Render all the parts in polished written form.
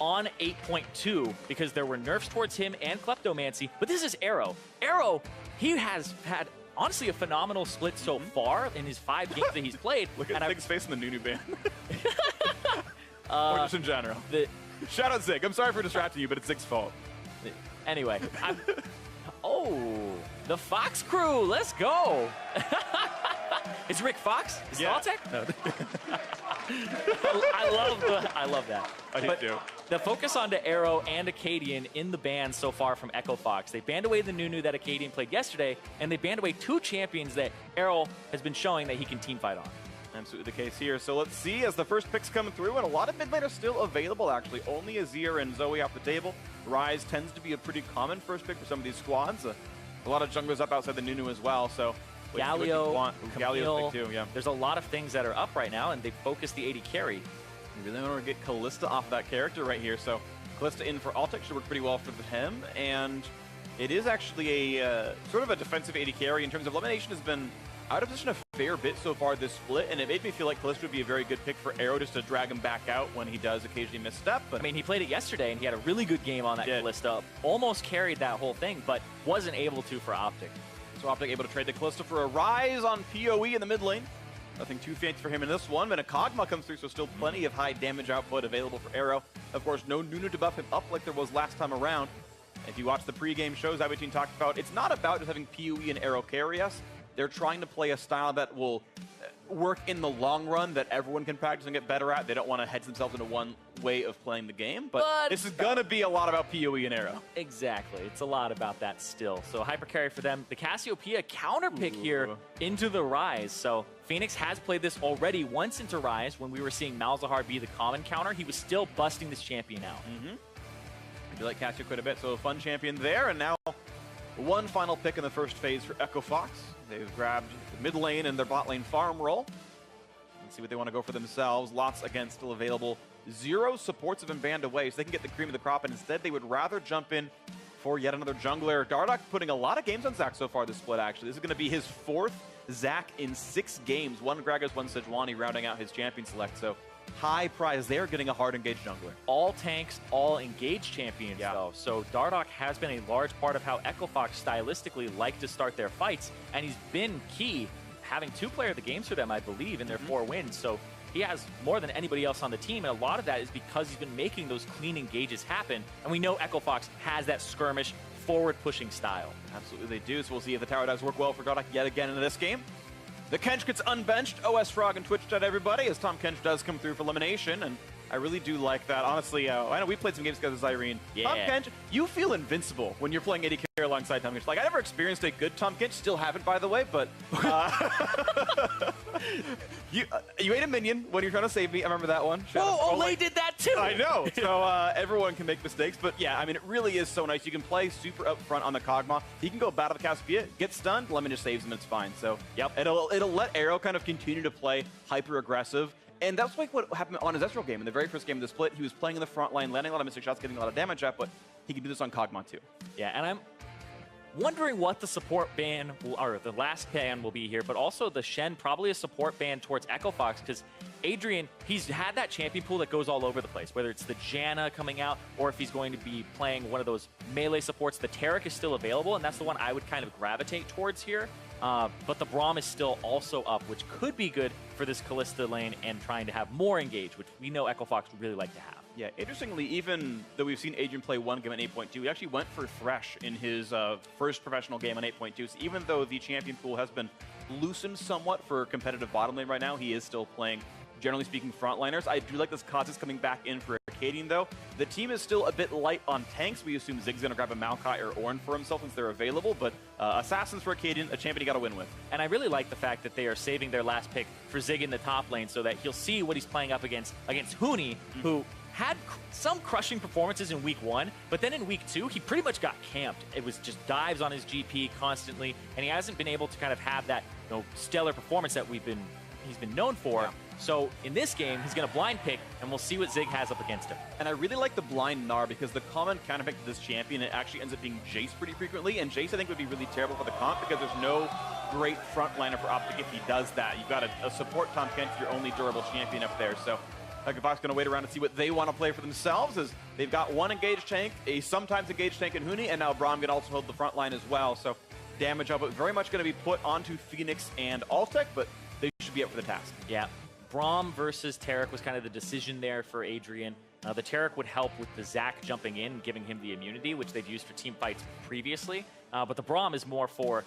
on 8.2 because there were nerfs towards him and Kleptomancy, but this is Arrow. Arrow, he has had honestly a phenomenal split so far in his 5 games that he's played. Look at Zig's face in the Nunu ban. Or just in general. Shout out Zig. I'm sorry for distracting you, but it's Zig's fault. Anyway, oh, the Fox crew, let's go. Is Rick Fox? Is it OpTic? No. I love that. I do too. The focus onto Arrow and Acadian in the ban so far from Echo Fox. They banned away the Nunu that Acadian played yesterday, and they banned away 2 champions that Arrow has been showing that he can teamfight on. Absolutely the case here. So let's see as the first picks come through, and a lot of mid laners still available, actually. Only Azir and Zoe off the table. Ryze tends to be a pretty common first pick for some of these squads. A lot of junglers up outside the Nunu as well, so... Galio, Galio's big too, yeah. There's a lot of things that are up right now, and they focus the AD carry. You really want to get Kalista off of that character right here, so Kalista in for OpTic should work pretty well for him, and it is actually a sort of a defensive AD carry in terms of elimination has been out of position a fair bit so far this split, and it made me feel like Kalista would be a very good pick for Arrow just to drag him back out when he does occasionally misstep. But I mean, he played it yesterday, and he had a really good game on that Kalista. Almost carried that whole thing, but wasn't able to for OpTic. So OpTic able to trade the Kalista for a Ryze on PoE in the mid lane. Nothing too fancy for him in this one, but a Kog'Maw comes through, so still plenty of high damage output available for Arrow. Of course, no Nunu to buff him up like there was last time around. If you watch the pre-game shows IwillGHOSTyou talked about, it's not about just having PoE and Arrow carry us. They're trying to play a style that will work in the long run, that everyone can practice and get better at. They don't want to hedge themselves into one way of playing the game, but this is going to be a lot about PoE and Arrow. Exactly. It's a lot about that still. So hyper carry for them. The Cassiopeia counter pick here into the Ryze. So Phoenix has played this already once into Ryze when we were seeing Malzahar be the common counter. He was still busting this champion out. I do like Cassio quite a bit, so a fun champion there, and now one final pick in the first phase for Echo Fox. They've grabbed the mid lane and their bot lane farm role. Let's see what they want to go for themselves. Lots, again, still available. 0 supports have been banned away, so they can get the cream of the crop, and instead they would rather jump in for yet another jungler. Dardoch putting a lot of games on Zac so far this split, actually. This is going to be his 4th Zac in 6 games. 1 Gragas, 1 Sejuani, rounding out his champion select, so high prize there, getting a hard engaged jungler. All tanks, all engaged champions, though. So Dardoch has been a large part of how Echo Fox stylistically like to start their fights, and he's been key, having 2 player of the games for them, I believe, in their 4 wins. So he has more than anybody else on the team, and a lot of that is because he's been making those clean engages happen. And we know Echo Fox has that skirmish, forward-pushing style. Absolutely they do, so we'll see if the tower does work well for Dardoch yet again in this game. The Kench gets unbenched. OS Frog and Twitch chat, everybody, as Tom Kench does come through for elimination, and I really do like that. Honestly, I know we played some games together with Irene. Tom Kench, you feel invincible when you're playing AD carry alongside Tom Kench. Like, I never experienced a good Tom Kench, still haven't, by the way, but you ate a minion when you're trying to save me. I remember that one. Oh, Olay did that too! I know. So everyone can make mistakes, but yeah, I mean, it really is so nice. You can play super up front on the Kog'Maw. He can go battle the Cassiopeia, get stunned, Lemon just saves him, it's fine. So it'll let Arrow kind of continue to play hyper aggressive. And that's like what happened on his Ezreal game. In the very first game of the split, he was playing in the front line, landing a lot of mystic shots, getting a lot of damage up, but he can do this on Kog'Maw too. Yeah, and I'm wondering what the support ban, or the last ban will be here, but also the Shen, probably a support ban towards Echo Fox, because Adrian, he's had that champion pool that goes all over the place, whether it's the Janna coming out, or if he's going to be playing one of those melee supports. The Taric is still available, and that's the one I would kind of gravitate towards here. But the Braum is still also up, which could be good for this Kalista lane and trying to have more engage, which we know Echo Fox would really like to have. Yeah, interestingly, even though we've seen Adrian play 1 game on 8.2, he actually went for Thresh in his first professional game on 8.2. So even though the champion pool has been loosened somewhat for competitive bottom lane right now, he is still playing, generally speaking, frontliners. I do like this Kha'Zix coming back in for Acadian, though. The team is still a bit light on tanks. We assume Zig's going to grab a Maokai or Ornn for himself since they're available, but Assassins for Acadian, a champion you got to win with. And I really like the fact that they are saving their last pick for Zig in the top lane so that he'll see what he's playing up against Huni, who had some crushing performances in week 1, but then in week 2, he pretty much got camped. It was just dives on his GP constantly, and he hasn't been able to kind of have that stellar performance that he's been known for. Yeah. So in this game, he's going to blind pick, and we'll see what Zig has up against him. And I really like the blind Gnar because the common counter pick to this champion, it actually ends up being Jace pretty frequently, and Jace I think would be really terrible for the comp because there's no great frontliner for OpTic if he does that. You've got a support Tom Kent, your only durable champion up there. So echoFox going to wait around and see what they want to play for themselves, as they've got one engaged tank, a sometimes engaged tank in Huni, and now Braum can also hold the front line as well. So damage up, but very much going to be put onto Phoenix and OpTic, but they should be up for the task. Yeah, Braum versus Taric was kind of the decision there for Adrian. The Taric would help with the Zac jumping in, giving him the immunity, which they've used for team fights previously. But the Braum is more for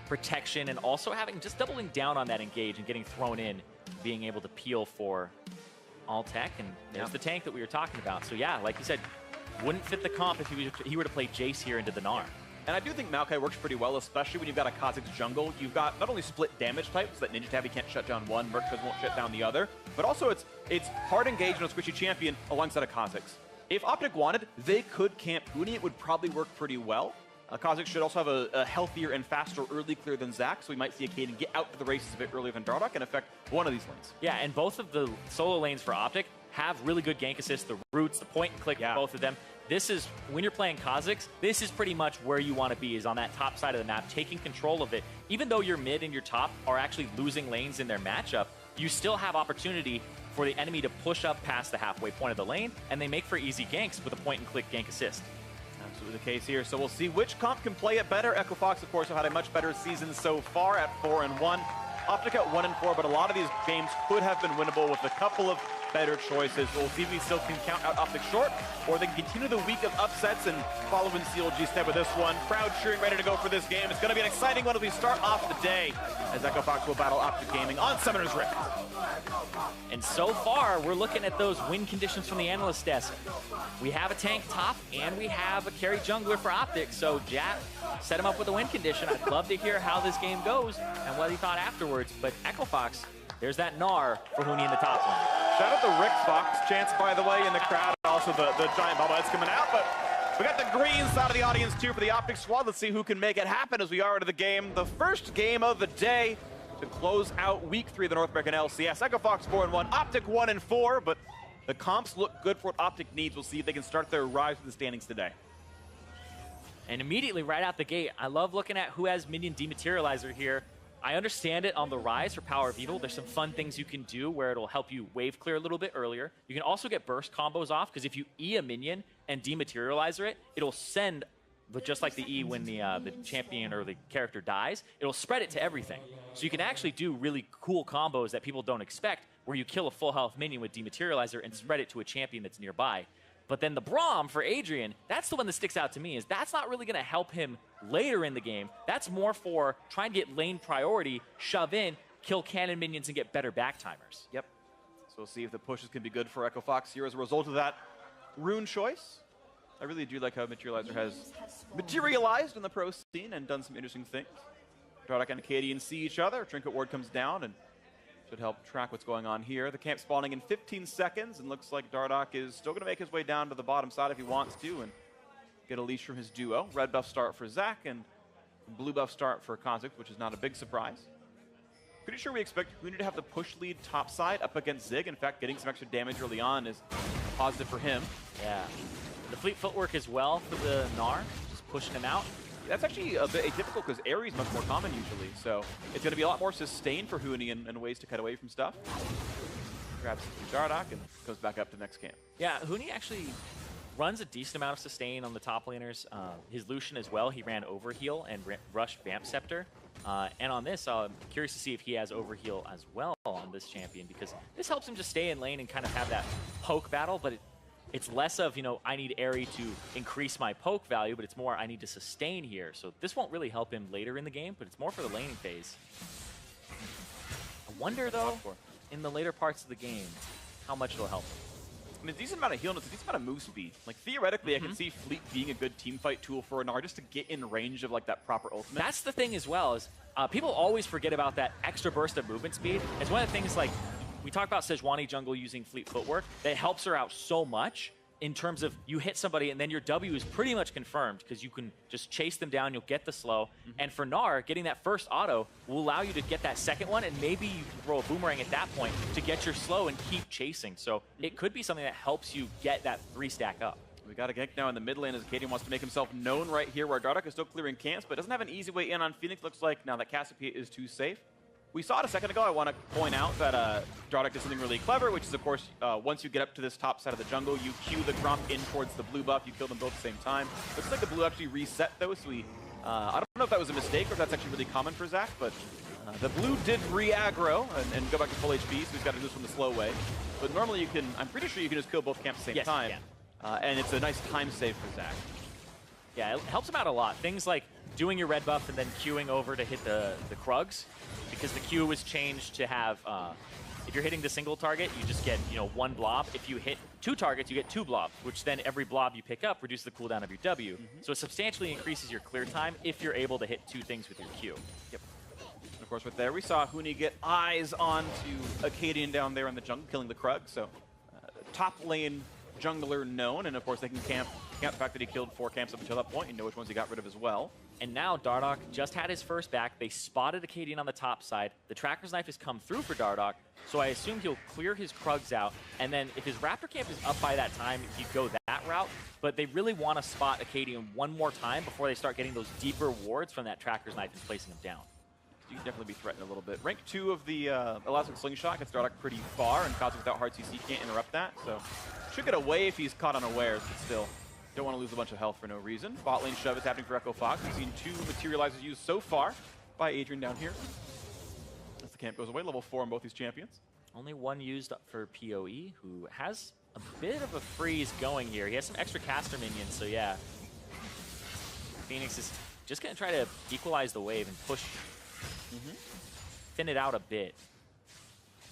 protection and also having just doubling down on that engage and getting thrown in, being able to peel for OpTic. And there's the tank that we were talking about. So yeah, like you said, wouldn't fit the comp if he were to play Jace here into the Gnar. And I do think Maokai works pretty well, especially when you've got a Kha'Zix jungle. You've got not only split damage types, so that Ninja Tabby can't shut down one, Merc won't shut down the other, but also it's hard engage on a squishy champion alongside a Kha'Zix. If OpTic wanted, they could camp Huni. It would probably work pretty well. Kha'Zix should also have a healthier and faster early clear than Zac, so we might see a Kaden get out to the races a bit earlier than Dardoch and affect one of these lanes. Yeah, and both of the solo lanes for OpTic have really good gank assists, the roots, the point and click, both of them. This is, when you're playing Kha'Zix, this is pretty much where you want to be, is on that top side of the map, taking control of it. Even though your mid and your top are actually losing lanes in their matchup, you still have opportunity for the enemy to push up past the halfway point of the lane, and they make for easy ganks with a point-and-click gank assist. Absolutely the case here, so we'll see which comp can play it better. echoFox, of course, have had a much better season so far at 4-1. OpTic at 1-4, but a lot of these games could have been winnable with a couple of better choices. We'll see if we still can count out OpTic short, or they can continue the week of upsets and follow in CLG step with this one. Crowd cheering, ready to go for this game. It's going to be an exciting one as we start off the day, as echoFox will battle OpTic Gaming on Summoner's Rift. And so far, we're looking at those win conditions from the analyst desk. We have a tank top, and we have a carry jungler for OpTic, so Jack set him up with a win condition. I'd love to hear how this game goes and what he thought afterwards, but echoFox, there's that Gnar for Huni in the top lane. Shout out the Rick Fox chants, by the way, in the crowd. Also the giant bubble that's coming out. But we got the green side of the audience, too, for the OpTic squad. Let's see who can make it happen as we are into the game. The first game of the day to close out Week 3 of the North American LCS. echoFox 4-1, OpTic 1-4. But the comps look good for what OpTic needs. We'll see if they can start their rise to the standings today. And immediately, right out the gate, I love looking at who has minion dematerializer here. I understand it on the rise for Power of Evil. There's some fun things you can do where it'll help you wave clear a little bit earlier. You can also get burst combos off, because if you E a minion and dematerializer it, it'll send, just like the E when the champion or the character dies, it'll spread it to everything. So you can actually do really cool combos that people don't expect, where you kill a full health minion with dematerializer and spread it to a champion that's nearby. But then the Braum for Adrian, that's the one that sticks out to me, is that's not really going to help him later in the game. That's more for trying to get lane priority, shove in, kill cannon minions, and get better back timers. Yep. So we'll see if the pushes can be good for echoFox here as a result of that rune choice. I really do like how Materializer has materialized in the pro scene and done some interesting things. Dardoch and Acadian see each other. Trinket Ward comes down and should help track what's going on here. The camp spawning in 15 seconds, and looks like Dardoch is still going to make his way down to the bottom side if he wants to and get a leash from his duo. Red buff start for Zac and blue buff start for Kha'Zix, which is not a big surprise. Pretty sure we expect Huni to have the push lead top side up against Zig. In fact, getting some extra damage early on is positive for him. Yeah. The fleet footwork as well for the Gnar, just pushing him out. That's actually a bit atypical because Ares is much more common usually, so it's going to be a lot more sustained for Huni and ways to cut away from stuff. Grabs Dardoch and goes back up to next camp. Yeah, Huni actually runs a decent amount of sustain on the top laners. His Lucian as well, he ran Overheal and rushed Vamp Scepter. And on this, I'm curious to see if he has Overheal as well on this champion, because this helps him just stay in lane and kind of have that poke battle, but it's less of, I need Airy to increase my poke value, but it's more I need to sustain here. So this won't really help him later in the game, but it's more for the laning phase. I wonder, though, in the later parts of the game, how much it'll help him. I mean, a decent amount of heal and a decent amount of move speed. Like, theoretically, I can see Fleet being a good teamfight tool for a Gnar just to get in range of, like, that proper ultimate. That's the thing as well, is people always forget about that extra burst of movement speed. It's one of the things, like, we talk about Sejuani jungle using fleet footwork. That helps her out so much in terms of you hit somebody and then your W is pretty much confirmed because you can just chase them down, you'll get the slow. And for Gnar, getting that first auto will allow you to get that second one, and maybe you can throw a boomerang at that point to get your slow and keep chasing. So it could be something that helps you get that 3-stack up. We got a gank now in the mid lane as Acadian wants to make himself known right here, where Dardoch is still clearing camps, but doesn't have an easy way in on Phoenix, looks like, now that Cassiopeia is too safe. we saw it a second ago. I want to point out that Dardoch did something really clever, which is, of course, once you get up to this top side of the jungle, you cue the Gromp in towards the blue buff. You kill them both at the same time. Looks like the blue actually reset, though, so I don't know if that was a mistake or if that's actually really common for Zach, but the blue did re-aggro and go back to full HP, so he's got to do this from the slow way. But normally you can, I'm pretty sure you can just kill both camps at the same time. And it's a nice time save for Zach. Yeah, it helps him out a lot. Things like doing your red buff and then queuing over to hit the Krugs, because the queue was changed to have, if you're hitting the single target, you just get, one blob. If you hit 2 targets, you get 2 blobs, which then every blob you pick up reduces the cooldown of your W. So it substantially increases your clear time if you're able to hit 2 things with your Q. Yep. And of course, right there, we saw Huni get eyes onto Acadian down there in the jungle, killing the Krug. So top lane jungler known, and of course they can camp the fact that he killed 4 camps up until that point and know which ones he got rid of as well. And now Dardoch just had his first back. They spotted Acadian on the top side. The Tracker's Knife has come through for Dardoch, so I assume he'll clear his Krugs out. And then if his Raptor camp is up by that time, he'd go that route. But they really want to spot Acadian one more time before they start getting those deeper wards from that Tracker's Knife and placing him down. You can definitely be threatened a little bit. Rank 2 of the Elastic Slingshot gets Dardoch pretty far, and Cosmic without hard CC can't interrupt that. So should get away if he's caught unawares, but still. Don't want to lose a bunch of health for no reason. Bot lane shove is happening for Echo Fox. We've seen 2 materializers used so far by Adrian down here. As the camp goes away, level 4 on both these champions. Only 1 used for PoE, who has a bit of a freeze going here. He has some extra caster minions, so yeah. Phoenix is just going to try to equalize the wave and push, thin it out a bit.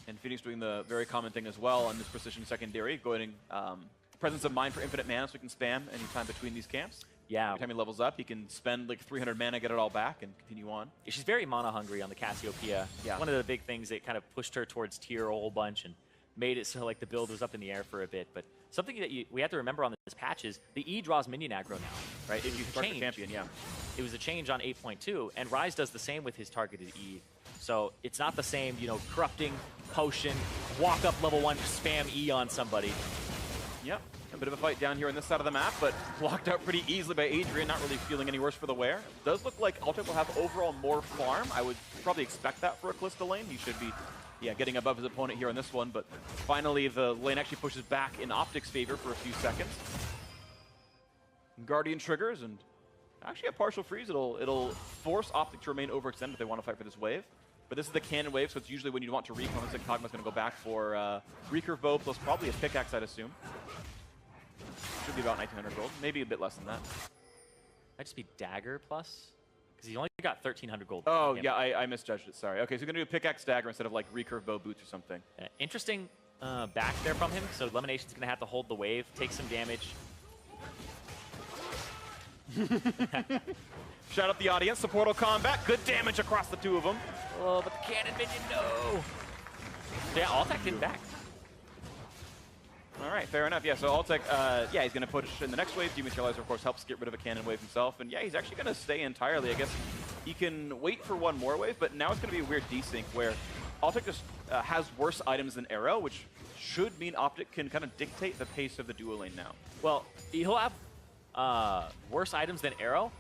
And Phoenix doing the very common thing as well on this precision secondary, going presence of mind for infinite mana so he can spam anytime between these camps. Yeah. Every time he levels up, he can spend like 300 mana, get it all back, and continue on. She's very mana hungry on the Cassiopeia. Yeah. One of the big things that kind of pushed her towards tier a whole bunch and made it so like the build was up in the air for a bit. But something that we have to remember on this patch is the E draws minion aggro now, right? If you change, champion, yeah. It was a change on 8.2, and Ryze does the same with his targeted E. So it's not the same, corrupting potion, walk up level 1, spam E on somebody. Yep. A bit of a fight down here on this side of the map, but blocked out pretty easily by Adrian, not really feeling any worse for the wear. Does look like OpTic will have overall more farm. I would probably expect that for a Kalista lane. He should be, getting above his opponent here on this one, but finally the lane actually pushes back in OpTic's favor for a few seconds. Guardian triggers, and actually a partial freeze. It'll force OpTic to remain overextended if they want to fight for this wave. But this is the cannon wave, so it's usually when you want to recon. Looks like Kog'Maw's going to go back for recurve bow plus probably a pickaxe, I'd assume. Should be about 1900 gold, maybe a bit less than that. Might just be dagger plus, because he only got 1300 gold. Oh yeah, I misjudged it. Sorry. Okay, so we're gonna do a pickaxe dagger instead of like recurve bow boots or something. Interesting back there from him. So Elimination's gonna have to hold the wave, take some damage. Shout out the audience. The Portal combat, good damage across the 2 of them. Oh, but the cannon minion, no. So yeah, OpTic did back. All right, fair enough. Yeah, so OpTic, he's going to push in the next wave. Dematerializer, of course, helps get rid of a cannon wave himself. And yeah, he's actually going to stay entirely. I guess he can wait for one more wave, but now it's going to be a weird desync where OpTic just has worse items than Arrow, which should mean OpTic can kind of dictate the pace of the duo lane now. Well, he'll have worse items than Arrow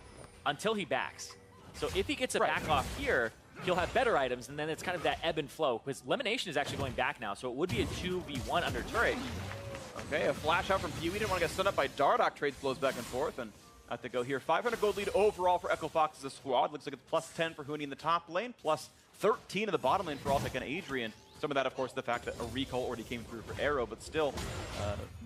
until he backs. So if he gets a back off here, he'll have better items, and then it's kind of that ebb and flow. Because Elimination is actually going back now, so it would be a 2v1 under turret. Okay, a flash out from Pew. He didn't want to get stunned up by Dardoch. Trades flows back and forth, and have to go here. 500 gold lead overall for Echo Fox as a squad. Looks like it's plus 10 for Huni in the top lane, plus 13 in the bottom lane for OpTic and Adrian. Some of that, of course, the fact that a recall already came through for Arrow, but still,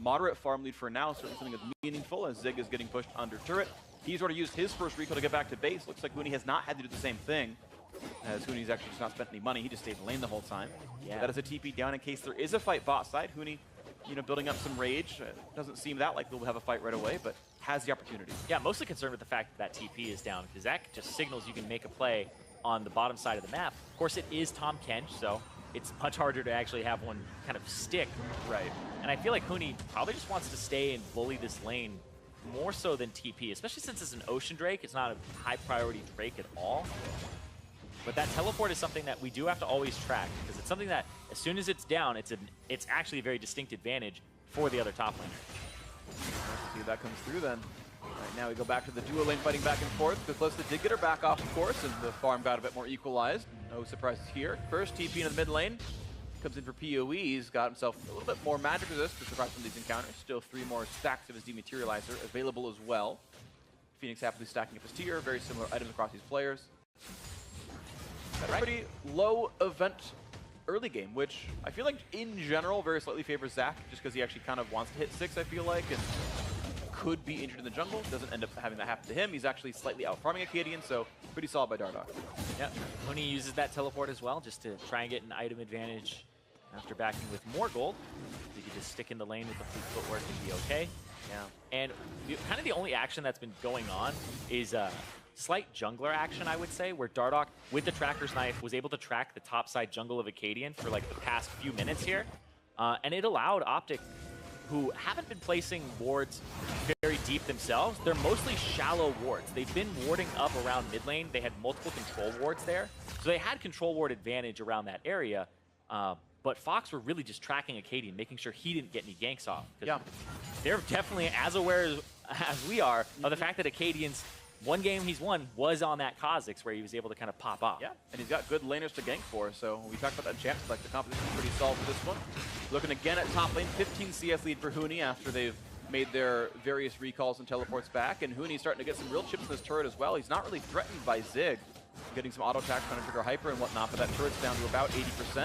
moderate farm lead for now. Certainly something that's meaningful as Zig is getting pushed under turret. He's already used his first recall to get back to base. Looks like Huni has not had to do the same thing, as Huni's actually just not spent any money. He just stayed in lane the whole time. Yeah. That is a TP down in case there is a fight bot side. Huni, building up some rage. Doesn't seem that like they'll have a fight right away, but has the opportunity. Yeah, mostly concerned with the fact that TP is down, because that just signals you can make a play on the bottom side of the map. Of course, it is Tahm Kench, so it's much harder to actually have one kind of stick. Right. And I feel like Huni probably just wants to stay and bully this lane more so than TP, especially since it's an Ocean Drake. It's not a high priority Drake at all. But that teleport is something that we do have to always track, because it's something that as soon as it's down, it's actually a very distinct advantage for the other top laner. Let's see if that comes through then. Right now we go back to the duo lane fighting back and forth. Glista did get her back off, of course, and the farm got a bit more equalized. No surprises here. First TP into the mid lane. Comes in for PoE. He's got himself a little bit more magic resist to survive from these encounters. Still 3 more stacks of his dematerializer available as well. Phoenix happily stacking up his tier. Very similar items across these players. Got a pretty low event early game, which I feel like in general very slightly favors Zach, just because he actually kind of wants to hit 6, I feel like, and could be injured in the jungle. Doesn't end up having that happen to him. He's actually slightly out farming Acadian, so pretty solid by Dardoch. Yeah, Huni uses that teleport as well, just to try and get an item advantage after backing with more gold. You could just stick in the lane with the fleet footwork and be okay. Yeah. And kind of the only action that's been going on is slight jungler action, I would say, where Dardoch, with the Tracker's Knife, was able to track the topside jungle of Acadian for like the past few minutes here. And it allowed OpTic, who haven't been placing wards very deep themselves. They're mostly shallow wards. They've been warding up around mid lane. They had multiple control wards there. So they had control ward advantage around that area. But Fox were really just tracking Acadian, making sure he didn't get any ganks off. Yeah. They're definitely as aware as we are of the fact that Acadian's one game he's won was on that Kha'Zix where he was able to kind of pop off. Yeah, and he's got good laners to gank for, so we talked about that champ select. The competition is pretty solid for this one. Looking again at top lane, 15 CS lead for Huni after they've made their various recalls and teleports back, and Huni's starting to get some real chips in this turret as well. He's not really threatened by Zig, getting some auto attacks, trying to trigger hyper and whatnot, but that turret's down to about 80%.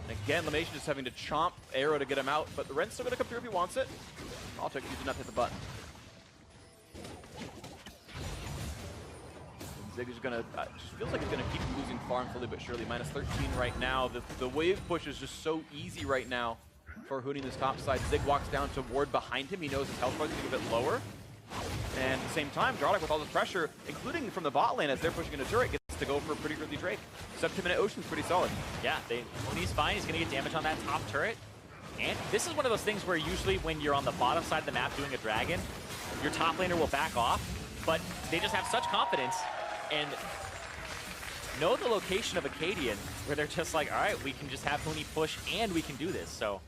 And again, Lamation just having to chomp arrow to get him out, but the Ren's still going to come through if he wants it. OpTic using not to hit the button. Zig is going to, just feels like he's going to keep losing farm slowly but surely. Minus 13 right now. The wave push is just so easy right now for Huni in this top side. Zig walks down to ward behind him. He knows his health bar is going to be a bit lower. And at the same time, Dardoch with all this pressure, including from the bot lane as they're pushing into turret, gets to go for a pretty early Drake. Sub-2-minute Ocean's pretty solid. Yeah, Huni's fine. He's going to get damage on that top turret. And this is one of those things where usually when you're on the bottom side of the map doing a dragon, your top laner will back off, but they just have such confidence and know the location of Acadian where they're just like, all right, we can just have Huni push and we can do this. So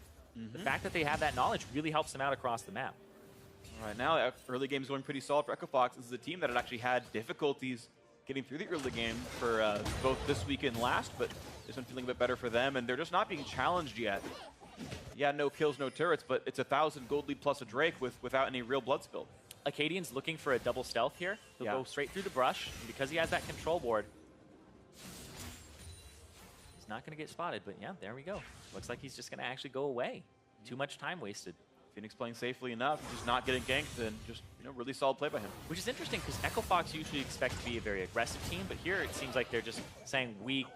the fact that they have that knowledge really helps them out across the map. All right, now early game is going pretty solid for EchoFox. This is a team that had actually had difficulties getting through the early game for both this week and last, but this one feeling a bit better for them, and they're just not being challenged yet. Yeah, no kills, no turrets, but it's 1,000 gold lead plus a Drake without any real blood spill. Acadian's looking for a double stealth here. He'll go straight through the brush, and because he has that control board, he's not going to get spotted, but yeah, there we go. Looks like he's just going to actually go away. Too much time wasted. Phoenix playing safely enough, just not getting ganked, and just really solid play by him. Which is interesting because EchoFox usually expect to be a very aggressive team, but here it seems like they're just saying we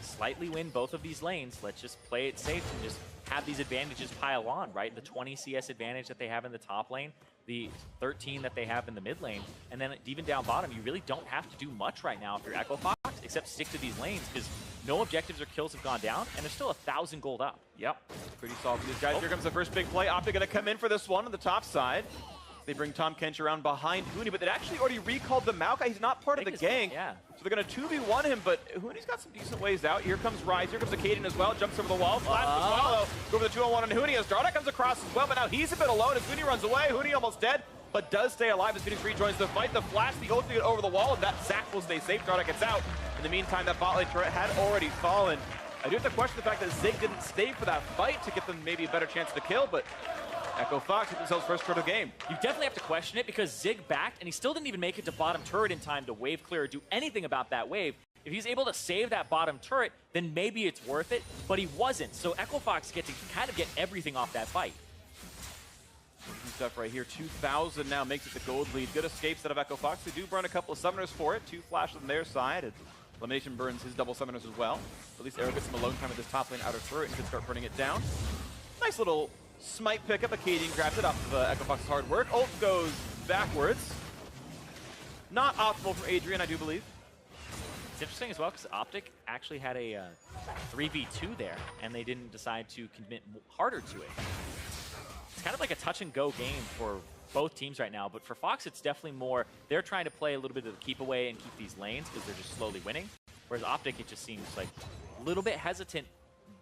slightly win both of these lanes. Let's just play it safe and just have these advantages pile on, right? The 20 CS advantage that they have in the top lane, the 13 that they have in the mid lane, and then even down bottom, you really don't have to do much right now if you're EchoFox, except stick to these lanes because no objectives or kills have gone down, and there's still 1,000 gold up. Yep, pretty solid for these guys. Here comes the first big play. OpTic going to come in for this one on the top side. They bring Tahm Kench around behind Huni, but they actually already recalled the Maokai. He's not part of the gank. Yeah. So they're going to 2v1 him, but Huni's got some decent ways out. Here comes Rise. Here comes Acadian as well. Jumps over the wall. Flash as well. Go for the 2-on-1 on Huni as Dardoch comes across as well, but now he's a bit alone as Huni runs away. Huni almost dead, but does stay alive as Phoenix rejoins the fight. The flash, the ult to get over the wall, and that Zac will stay safe. Dardoch gets out. In the meantime, that bot lane turret had already fallen. I do have to question the fact that Zig didn't stay for that fight to get them maybe a better chance to kill, but EchoFox hit themselves first turret of the game. You definitely have to question it because Zig backed, and he still didn't even make it to bottom turret in time to wave clear or do anything about that wave. If he's able to save that bottom turret, then maybe it's worth it, but he wasn't. So EchoFox get to kind of get everything off that fight. Stuff right here, 2,000 now makes it the gold lead. Good escapes out of EchoFox. They do burn a couple of summoners for it. 2 flashes on their side, and Elimination burns his double summoners as well. At least Arrow gets some alone time with this top lane outer turret and can start burning it down. Nice little smite pickup. Acadian grabs it off of EchoFox's hard work. Ult goes backwards. Not optimal for Adrian, I do believe. It's interesting as well because OpTic actually had a 3v2 there, and they didn't decide to commit harder to it. It's kind of like a touch-and-go game for both teams right now, but for Fox, it's definitely more, they're trying to play a little bit of the keep away and keep these lanes because they're just slowly winning. Whereas OpTic, it just seems like a little bit hesitant.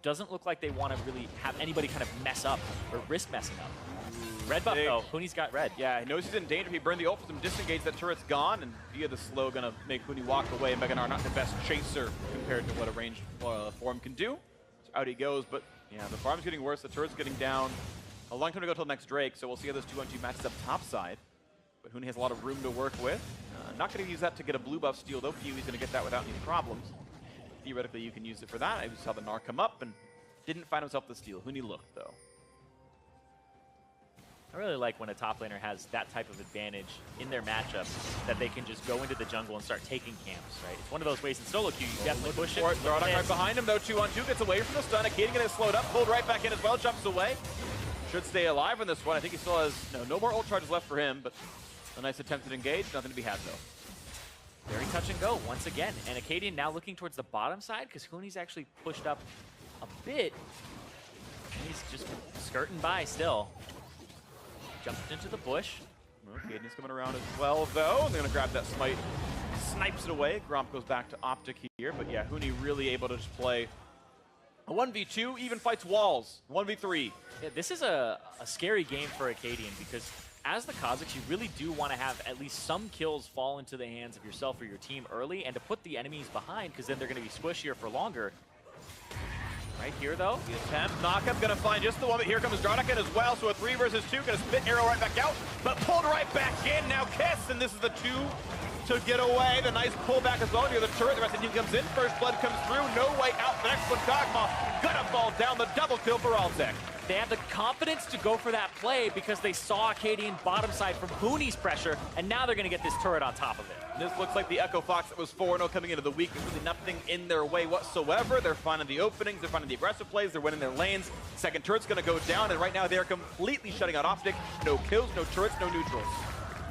Doesn't look like they want to really have anybody kind of mess up or risk messing up. Red buff though. Huni's got red. Yeah, he knows he's in danger. If he burned the ult for some disengage, that turret's gone, and via the slow gonna make Huni walk away. Meganar not the best chaser compared to what a ranged form can do. So out he goes, but yeah, the farm's getting worse, the turret's getting down. A long time to go till next Drake, so we'll see how those 2-on-2 matches up top side. But Huni has a lot of room to work with. Not gonna use that to get a blue buff steal, though. Kiwi's gonna get that without any problems. Theoretically, you can use it for that. I just saw the Gnar come up and didn't find himself the steal. Huni looked, though. I really like when a top laner has that type of advantage in their matchups that they can just go into the jungle and start taking camps, right? It's one of those ways in solo queue, you definitely push it. Dardoch right behind him, though. 2-on-2 gets away from the stun. Akaden gets slowed up, pulled right back in as well, jumps away. Should stay alive in this one. I think he still has no more ult charges left for him, but a nice attempt to engage. Nothing to be had, though. Very touch and go once again. And Akaden now looking towards the bottom side because Huni's actually pushed up a bit. And he's just skirting by still. Jumped into the bush. Akaden's coming around as well, though. They're going to grab that smite. Snipes it away. Gromp goes back to OpTic here. But yeah, Huni really able to just play a 1v2, even fights walls. 1v3. Yeah, this is a scary game for Akaden because as the Kazakhs, you really do want to have at least some kills fall into the hands of yourself or your team early and to put the enemies behind because then they're going to be squishier for longer. Right here, though. The attempt. Knockup going to find just the one, but here comes Dardoch in as well. So a 3 versus 2. Going to spit arrow right back out, but pulled right back in. Now Kiss, and this is the 2 to get away. The nice pullback as well near the turret. The rest of the team comes in. First blood comes through. No way out. The next one, Kog'Maw gonna fall down. The double kill for OpTic. They have the confidence to go for that play because they saw Akaden bottom side from Huni's pressure, and now they're going to get this turret on top of it. This looks like the Echo Fox that was 4-0 coming into the week. There's really nothing in their way whatsoever. They're finding the openings, they're finding the aggressive plays, they're winning their lanes. Second turret's going to go down, and right now they're completely shutting out OpTic. No kills, no turrets, no neutrals.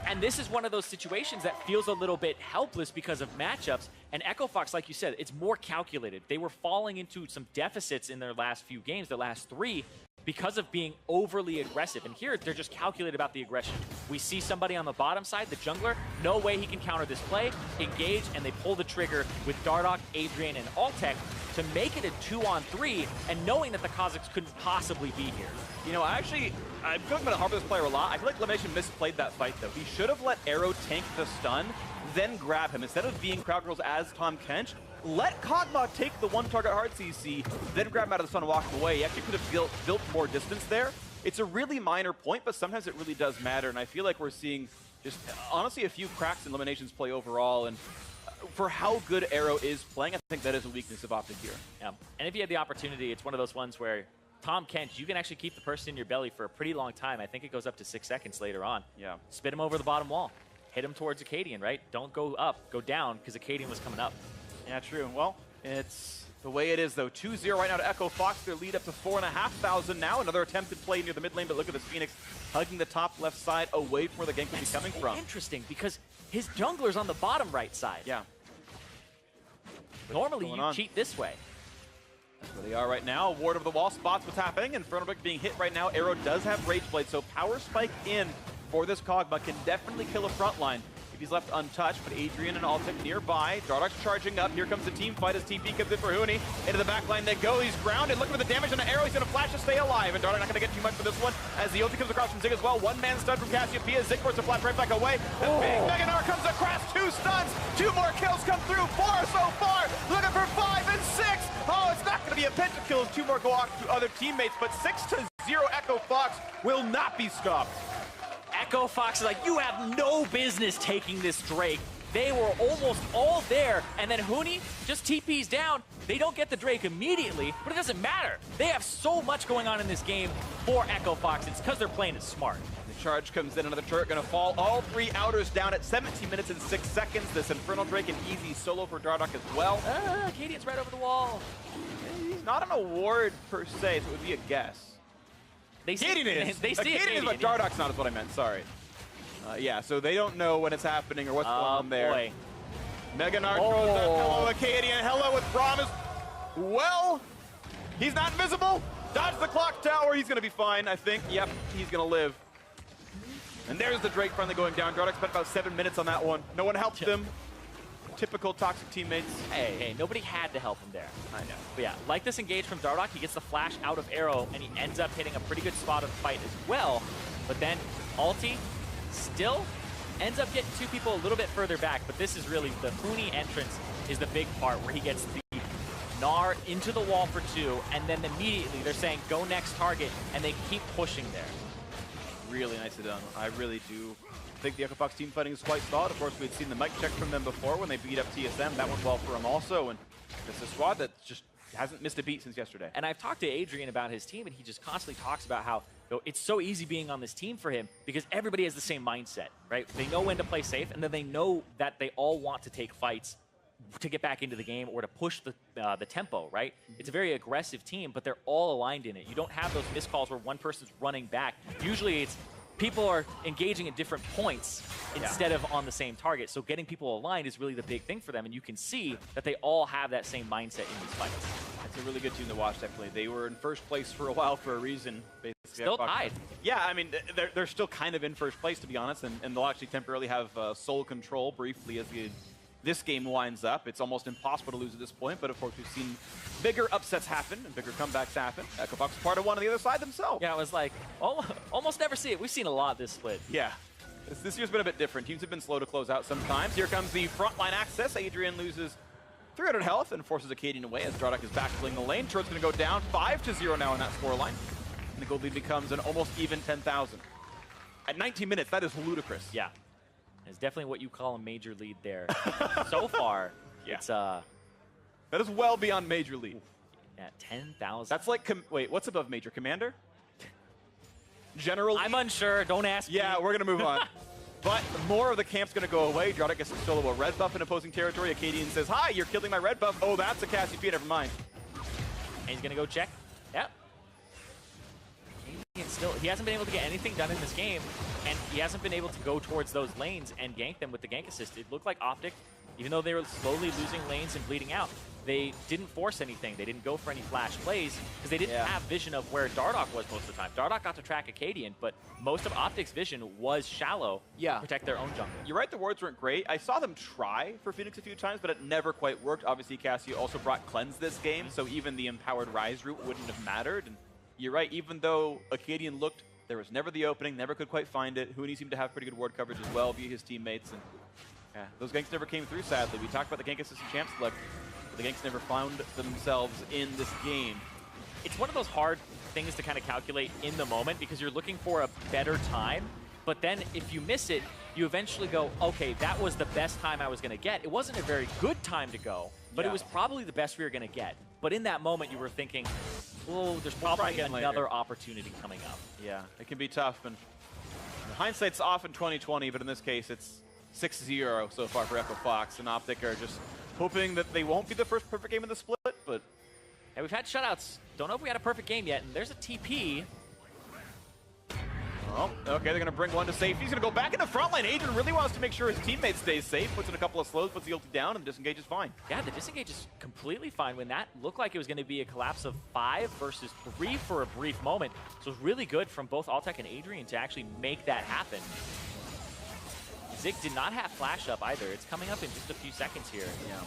And this is one of those situations that feels a little bit helpless because of matchups. And Echo Fox, like you said, it's more calculated. They were falling into some deficits in their last few games, their last 3, because of being overly aggressive. And here, they're just calculated about the aggression. We see somebody on the bottom side, the jungler, no way he can counter this play, engage, and they pull the trigger with Dardoch, Adrian, and OpTic to make it a 2-on-3, and knowing that the Kazakhs couldn't possibly be here. You know, I feel like I'm going to harp this player a lot. I feel like Elimination misplayed that fight, though. He should have let Arrow tank the stun, then grab him. Instead of being crowd girls as Tahm Kench, let Kog'Maw take the 1-target hard CC, then grab him out of the sun and walk away. He actually could have built more distance there. It's a really minor point, but sometimes it really does matter, and I feel like we're seeing just, honestly, a few cracks in Elimination's play overall, and for how good Arrow is playing, I think that is a weakness of OpTic here. Yeah, and if you had the opportunity, it's one of those ones where Tahm Kench, you can actually keep the person in your belly for a pretty long time. I think it goes up to 6 seconds later on. Yeah. Spit him over the bottom wall. Hit him towards Akaden, right? Don't go up, go down, because Akaden was coming up. Yeah, true. Well, it's the way it is, though. 2-0 right now to Echo Fox. Their lead up to 4,500 now. Another attempted play near the mid lane, but look at this Phoenix hugging the top left side away from where the gank could be coming from. Interesting, because his jungler's on the bottom right side. Yeah. Normally, you cheat this way. That's where they are right now. Ward over the wall spots what's happening. Infernal Brick being hit right now. Arrow does have Rage Blade, so Power Spike in for this Kog'Maw can definitely kill a front line if he's left untouched, but Adrian and OpTic nearby. Dardoch's charging up. Here comes the team fight as TP comes in for Huni. Into the back line they go. He's grounded. Looking for the damage on the Arrow. He's going to flash to stay alive, and Dardoch not going to get too much for this one as the ulti comes across from Zig as well. One-man stun from Cassiopeia. Zig forces a flash right back away. The big Mega Gnar comes across. 2 stuns. 2 more kills come through. 4 so far. Looking for 5 and 6. Oh, it's not going to be a pentakill as 2 more go off to other teammates, but 6-0 Echo Fox will not be stopped. Echo Fox is like, you have no business taking this Drake. They were almost all there, and then Huni just TPs down. They don't get the Drake immediately, but it doesn't matter. They have so much going on in this game for Echo Fox. It's because they're playing it smart. The charge comes in, another turret going to fall. All 3 outers down at 17 minutes and 6 seconds. This Infernal Drake, an easy solo for Dardoch as well. Cadian's right over the wall. He's not an award per se, so it would be a guess. They see Akaden is. They see Akaden is, but Dardoch's not is what I meant, sorry. Yeah, so they don't know when it's happening or what's going on there. Boy. Mega Gnar throws up. Hello, Akaden. Hello with promise. Well, he's not invisible. Dodge the clock tower. He's going to be fine, I think. Yep, he's going to live. And there's the Drake finally going down. Dardoch spent about 7 minutes on that one. No one helped him. typical toxic teammates. Hey, nobody had to help him there. I know. But yeah, like this engage from Dardoch, he gets the flash out of arrow, and he ends up hitting a pretty good spot of the fight as well. But then Alti still ends up getting two people a little bit further back, but this is really the Huni entrance is the big part where he gets the Gnar into the wall for 2, and then immediately they're saying go next target, and they keep pushing there. Really nicely done. I really do think the EchoFox team fighting is quite solid. Of course, we had seen the mic check from them before when they beat up TSM. That went well for them also, and it's a squad that just hasn't missed a beat since yesterday. And I've talked to Adrian about his team, and he just constantly talks about how it's so easy being on this team for him because everybody has the same mindset, right? They know when to play safe, and then they know that they all want to take fights to get back into the game or to push the tempo, right? It's a very aggressive team, but they're all aligned in it. You don't have those missed calls where one person's running back. Usually it's people are engaging at different points instead of on the same target. So getting people aligned is really the big thing for them, and you can see that they all have that same mindset in these fights. It's a really good team to watch, definitely. They were in first place for a while for a reason. Basically. Still tied. Yeah, I mean, they're still kind of in first place, to be honest, and they'll actually temporarily have sole control briefly as this game winds up. It's almost impossible to lose at this point, but of course we've seen bigger upsets happen and bigger comebacks happen. EchoFox part of one on the other side themselves. Yeah, it was like, almost never see it. We've seen a lot this split. Yeah. This year's been a bit different. Teams have been slow to close out sometimes. Here comes the frontline access. Adrian loses 300 health and forces Acadian away as Dardoch is backfilling the lane. Turret's going to go down 5-0 now in that scoreline. And the gold lead becomes an almost even 10,000. At 19 minutes, that is ludicrous. Yeah. It's definitely what you call a major lead there. So far, it's that is well beyond major lead. Yeah, 10,000. That's like, wait, what's above major? Commander? General? I'm unsure. Don't ask me. Yeah, we're going to move on. But more of the camp's going to go away. Dardoch gets to solo a red buff in opposing territory. Acadian says, hi, you're killing my red buff. Oh, that's a Cassiopeia, never mind. And he's going to go check. Yep. Still, he hasn't been able to get anything done in this game, and he hasn't been able to go towards those lanes and gank them with the gank assist. It looked like OpTic, even though they were slowly losing lanes and bleeding out, they didn't force anything. They didn't go for any flash plays because they didn't have vision of where Dardoch was most of the time. Dardoch got to track Acadian, but most of OpTic's vision was shallow to protect their own jungle. You're right, the wards weren't great. I saw them try for Phoenix a few times, but it never quite worked. Obviously, Cassio also brought Cleanse this game, so even the empowered Rise route wouldn't have mattered. And you're right, even though Acadian looked, there was never the opening, never could quite find it. Huni seemed to have pretty good ward coverage as well via his teammates. And yeah, those ganks never came through, sadly. We talked about the gank assistant champ select, but the ganks never found themselves in this game. It's one of those hard things to kind of calculate in the moment because you're looking for a better time. But then if you miss it, you eventually go, okay, that was the best time I was going to get. It wasn't a very good time to go, but it was probably the best we were going to get. But in that moment, you were thinking, well, there's probably another opportunity coming up. Yeah, it can be tough. And hindsight's often 20/20, but in this case, it's 6-0 so far for EchoFox. And OpTic are just hoping that they won't be the first perfect game in the split, but... Hey, we've had shutouts. Don't know if we had a perfect game yet, and there's a TP. Oh, okay, they're going to bring one to safety. He's going to go back in the front line. Adrian really wants to make sure his teammate stays safe. Puts in a couple of slows, puts the ulti down, and the disengage is fine. Yeah, the disengage is completely fine when that looked like it was going to be a collapse of 5 versus 3 for a brief moment. So it's really good from both OpTic and Adrian to actually make that happen. Zig did not have flash up either. It's coming up in just a few seconds here. Yeah.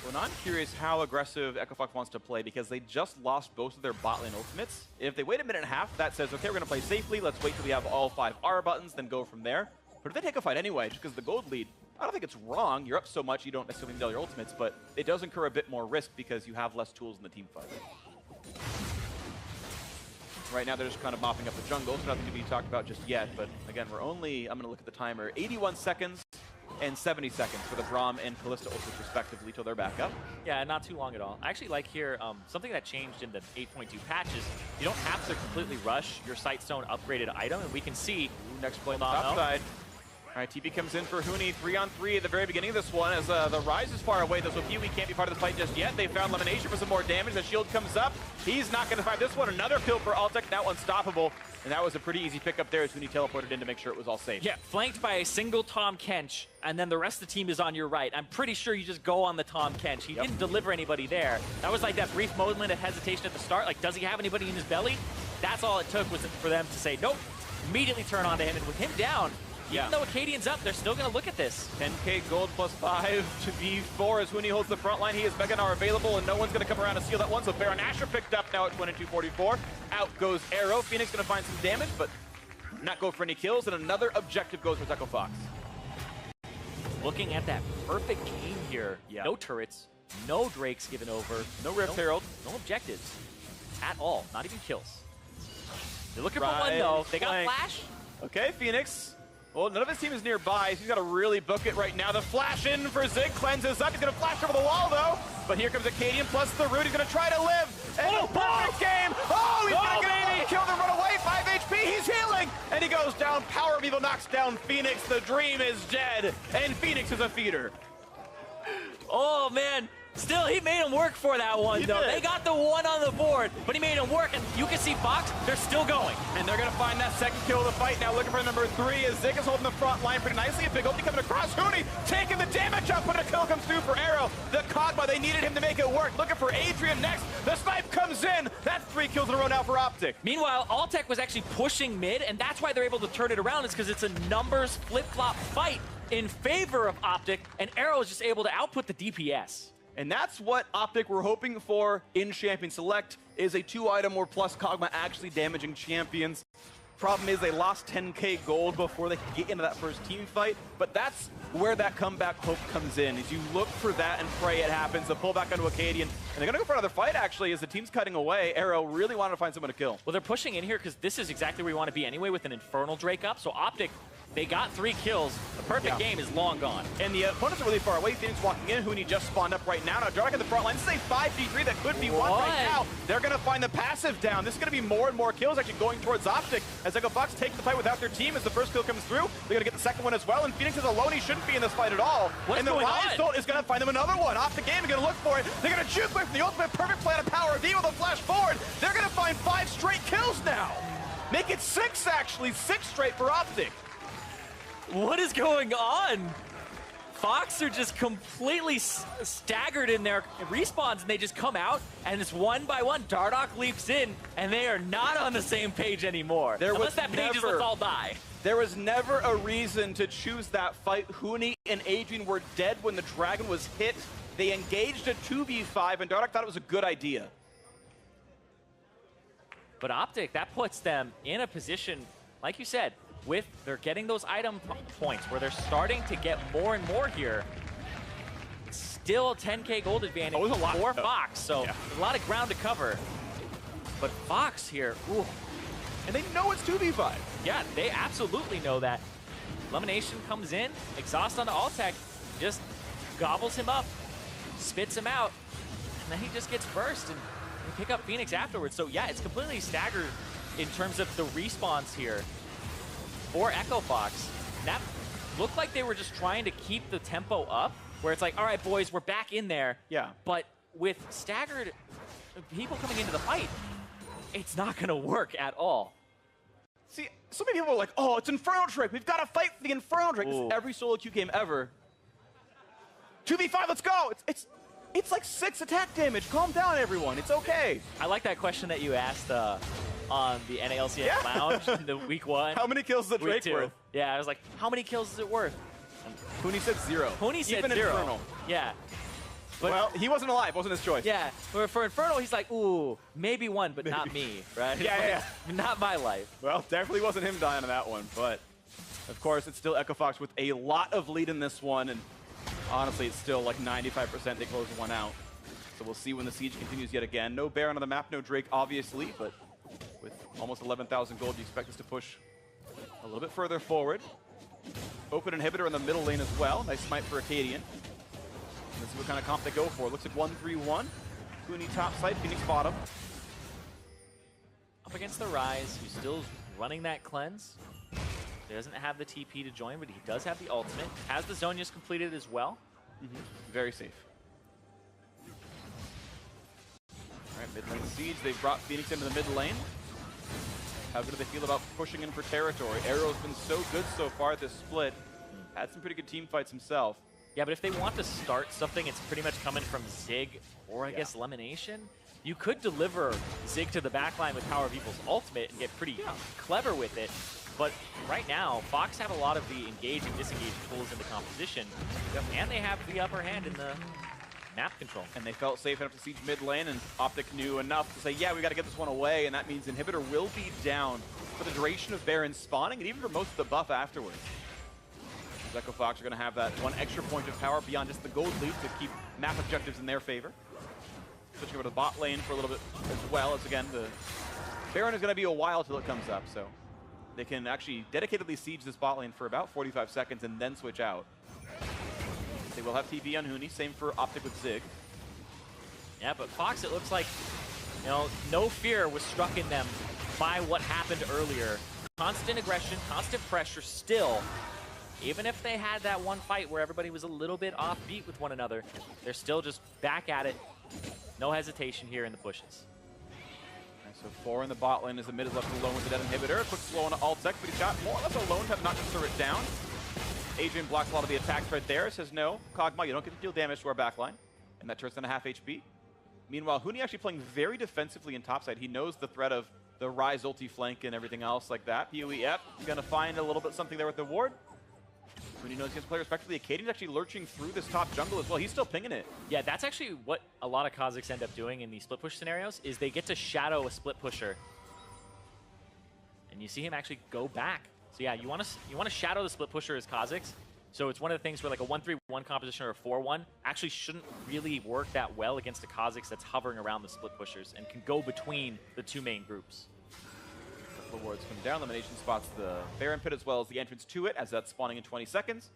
Well, now I'm curious how aggressive EchoFox wants to play because they just lost both of their bot lane ultimates. If they wait a minute and a half, that says, okay, we're going to play safely. Let's wait till we have all 5 R buttons, then go from there. But if they take a fight anyway, just because the gold lead, I don't think it's wrong. You're up so much, you don't necessarily need all your ultimates, but it does incur a bit more risk because you have less tools in the team fight. Right now, they're just kind of mopping up the jungle, so nothing to be talked about just yet. But again, we're only, I'm going to look at the timer, 81 seconds and 70 seconds for the Braum and Kalista ultimates respectively till they're back up. Yeah, not too long at all. I actually like here, something that changed in the 8.2 patches, you don't have to completely rush your Sightstone upgraded item, and we can see next play on the top side. All right, TP comes in for Huni, 3-on-3 at the very beginning of this one as the Rise is far away. Though Kiwi can't be part of the fight just yet. They found Lemonation for some more damage. The shield comes up. He's not going to fight this one. Another kill for OpTic, now unstoppable. And that was a pretty easy pickup there as Huni teleported in to make sure it was all safe. Yeah, flanked by a single Tahm Kench, and then the rest of the team is on your right. I'm pretty sure you just go on the Tahm Kench. He didn't deliver anybody there. That was like that brief moment of hesitation at the start. Like, does he have anybody in his belly? That's all it took was for them to say, nope, immediately turn on to him. And with him down, Even though Acadian's up, they're still going to look at this. 10k gold plus 5 to B4 as Huni holds the front line. He is Mega Gnar available, and no one's going to come around and steal that one. So Baron Asher picked up now at 2244. Out goes Arrow. Phoenix going to find some damage, but not go for any kills. And another objective goes for Echo Fox. Looking at that perfect game here. Yeah. No turrets, no Drakes given over. No Rift Herald. No objectives at all. Not even kills. They're looking for Right, one, though. They got flank. Flash. Okay, Phoenix. Well, none of his team is nearby, so he's got to really book it right now. The flash in for Zig cleanses up. He's going to flash over the wall, though. But here comes Acadian plus the root. He's going to try to live. And a perfect game. Oh, he's going to get killed and run away. 5 HP. He's healing. And he goes down. Power of Evil knocks down Phoenix. The dream is dead. And Phoenix is a feeder. Oh, man. Still, he made him work for that one, though. They got the one on the board, but he made him work, and you can see Fox, they're still going. And they're going to find that second kill of the fight now, looking for number 3 as Zig is holding the front line pretty nicely. A big ulti coming across. Huni taking the damage up, but a kill comes through for Arrow. The Kog'Maw, they needed him to make it work. Looking for Adrian next. The snipe comes in. That's 3 kills in a row now for OpTic. Meanwhile, OpTic was actually pushing mid, and that's why they're able to turn it around, is because it's a numbers flip-flop fight in favor of OpTic, and Arrow is just able to output the DPS. And that's what OpTic were hoping for in Champion Select, is a 2-item or plus Kog'Maw actually damaging champions. Problem is they lost 10k gold before they could get into that first team fight, but that's where that comeback hope comes in, is you look for that and pray it happens. The pullback onto Acadian, and they're going to go for another fight actually as the team's cutting away. Arrow really wanted to find someone to kill. Well, they're pushing in here because this is exactly where you want to be anyway with an Infernal Drake up, so OpTic, they got 3 kills. The perfect game is long gone. And the opponents are really far away. Phoenix walking in. Huni just spawned up right now. Now Dark in the front line. This is a 5v3 that could be won right now. They're going to find the passive down. This is going to be more and more kills actually going towards OpTic as Echo Fox take the fight without their team as the first kill comes through. They're going to get the second one as well. And Phoenix is alone. He shouldn't be in this fight at all. And the Rise Bolt is going to find them another one. OpTic game is going to look for it. They're going to juke away from the ultimate perfect plan of Power of Evil. They'll flash forward. They're going to find 5 straight kills now. Make it 6 actually. 6 straight for OpTic. What is going on? Fox are just completely staggered in their respawns, and they just come out, and it's one by one. Dardoch leaps in, and they are not on the same page anymore. Unless that page is let's all die. There was never a reason to choose that fight. Huni and Adrian were dead when the dragon was hit. They engaged a 2v5, and Dardoch thought it was a good idea. But OpTic, that puts them in a position, like you said, they're getting those item points where they're starting to get more and more here. Still 10k gold advantage for Fox, so a lot of ground to cover. But Fox here, ooh. And they know it's 2v5. Yeah, they absolutely know that. Elimination comes in, exhaust onto OpTic, just gobbles him up, spits him out, and then he just gets burst, and they pick up Phoenix afterwards. So yeah, it's completely staggered in terms of the respawns here for Echo Fox. That looked like they were just trying to keep the tempo up, where it's like, all right, boys, we're back in there. Yeah. But with staggered people coming into the fight, it's not going to work at all. See, so many people are like, oh, it's Infernal Drake. We've got to fight for the Infernal Drake. This is every solo queue game ever. 2v5, let's go. It's like 6 attack damage. Calm down, everyone. It's okay. I like that question that you asked on the NALCS Lounge in the week 1. How many kills is the Drake worth? Yeah, I was like, how many kills is it worth? Huni said 0. Huni said Even 0. Infernal. Yeah. But, well, he wasn't alive. Wasn't his choice. Yeah. For Infernal, he's like, ooh, maybe 1, but not me, right? Yeah. Not my life. Well, definitely wasn't him dying on that one, but of course, it's still Echo Fox with a lot of lead in this one, and honestly, it's still like 95% they close one out. So we'll see when the siege continues yet again. No Baron on the map, no Drake, obviously, but with almost 11,000 gold, you expect us to push a little bit further forward. Open inhibitor in the middle lane as well. Nice smite for Acadian. Let's see what kind of comp they go for. Looks like 1-3-1. Huni top side, Phoenix bottom. Up against the Rise, who's still running that cleanse. He doesn't have the TP to join, but he does have the ultimate. Has the Zhonya's completed as well. Very safe. All right, mid lane siege. They've brought Phoenix into the mid lane. How good do they feel about pushing in for territory? Arrow's been so good so far this split. Had some pretty good team fights himself. Yeah, but if they want to start something, it's pretty much coming from Zig or I guess Elimination. You could deliver Zig to the backline with Power of Evil's ultimate and get pretty clever with it. But right now, Fox have a lot of the engage and disengage tools in the composition, and they have the upper hand in the map control. And they felt safe enough to siege mid lane, and OpTic knew enough to say, yeah, we got to get this one away, and that means Inhibitor will be down for the duration of Baron spawning, and even for most of the buff afterwards. Echo Fox are going to have that one extra point of power beyond just the gold lead to keep map objectives in their favor. Switching over to the bot lane for a little bit as well, as again, the Baron is going to be a while till it comes up, so they can actually dedicatedly siege this bot lane for about 45 seconds and then switch out. They will have TP on Huni, same for OpTic with Zig. Yeah, but Fox, it looks like, you know, no fear was struck in them by what happened earlier. Constant aggression, constant pressure still. Even if they had that one fight where everybody was a little bit offbeat with one another, they're still just back at it. No hesitation here in the pushes. Okay, so 4 in the bot lane as the mid is left alone with the dead Inhibitor. A quick slow on OpTic, but he's got more or less alone time not to throw it down. Adrian blocks a lot of the attacks right there, says no, Kog'Maw, you don't get to deal damage to our backline. And that turns down to half HP. Meanwhile, Huni actually playing very defensively in topside. He knows the threat of the Ryze ulti flank and everything else like that. PoE, yep, gonna find a little bit something there with the ward. Huni knows he has to play respectively. Acadian's actually lurching through this top jungle as well. He's still pinging it. Yeah, that's actually what a lot of Kazakhs end up doing in these split push scenarios, is they get to shadow a split pusher. And you see him actually go back. So yeah, you want to shadow the split pusher as Kazakhs. So it's one of the things where like a 1-3-1 composition or a 4-1 actually shouldn't really work that well against the Kazakhs that's hovering around the split pushers and can go between the two main groups. The wards come down. Elimination spots the Baron pit as well as the entrance to it, as that's spawning in 20 seconds.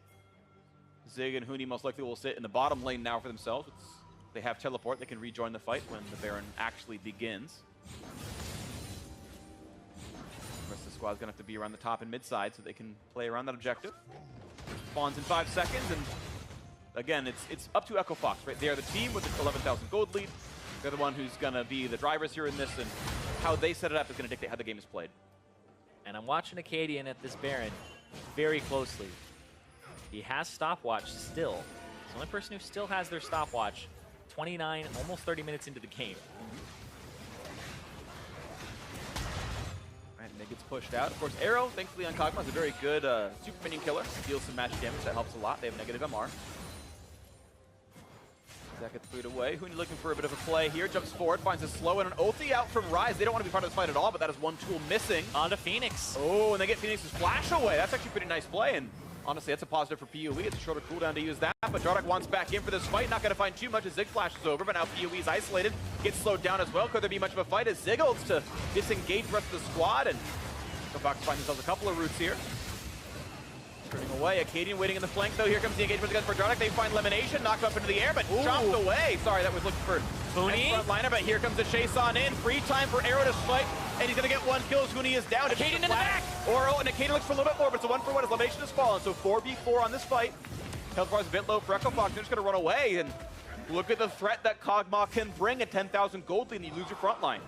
Zig and Huni most likely will sit in the bottom lane now for themselves. They have teleport. They can rejoin the fight when the Baron actually begins. The rest of the squad's going to have to be around the top and mid side so they can play around that objective. Spawns in 5 seconds, and again, it's up to Echo Fox, right? They are the team with the 11,000 gold lead. They're the one who's going to be the drivers here in this, and how they set it up is going to dictate how the game is played. And I'm watching Acadian at this Baron very closely. He has stopwatch still. He's the only person who still has their stopwatch 29, almost 30 minutes into the game. Right, and it gets pushed out. Of course, Arrow, thankfully on Kog'Maw, is a very good super minion killer. Deals some magic damage, that helps a lot. They have negative MR. That gets cleared away. Huni looking for a bit of a play here. Jumps forward, finds a slow and an ulti out from Ryze. They don't want to be part of this fight at all, but that is one tool missing. Onto Phoenix. Oh, and they get Phoenix's flash away. That's actually a pretty nice play, and honestly, that's a positive for PoE. It's a shorter cooldown to use that, but Jardak wants back in for this fight. Not going to find too much as Zig flashes over, but now PoE is isolated. Gets slowed down as well. Could there be much of a fight as Zig ults to disengage the rest of the squad, and the Fox find themselves a couple of routes here. Turning away, Acadian waiting in the flank though. Here comes the engagement against Jardak. They find Elimination, knocked up into the air, but chopped away. Sorry, that was looking for Huni. Frontliner, but here comes the chase on in. Free time for Arrow to fight, and he's gonna get one kill as Huni is down. Acadian in the back! Oro, and Acadian looks for a little bit more, but it's a 1-for-1 as Elimination has fallen. So 4v4 on this fight. Health bar is a bit low for Echo Fox. They're just gonna run away, and look at the threat that Kog'Maw can bring at 10,000 gold lead, and you lose your front line.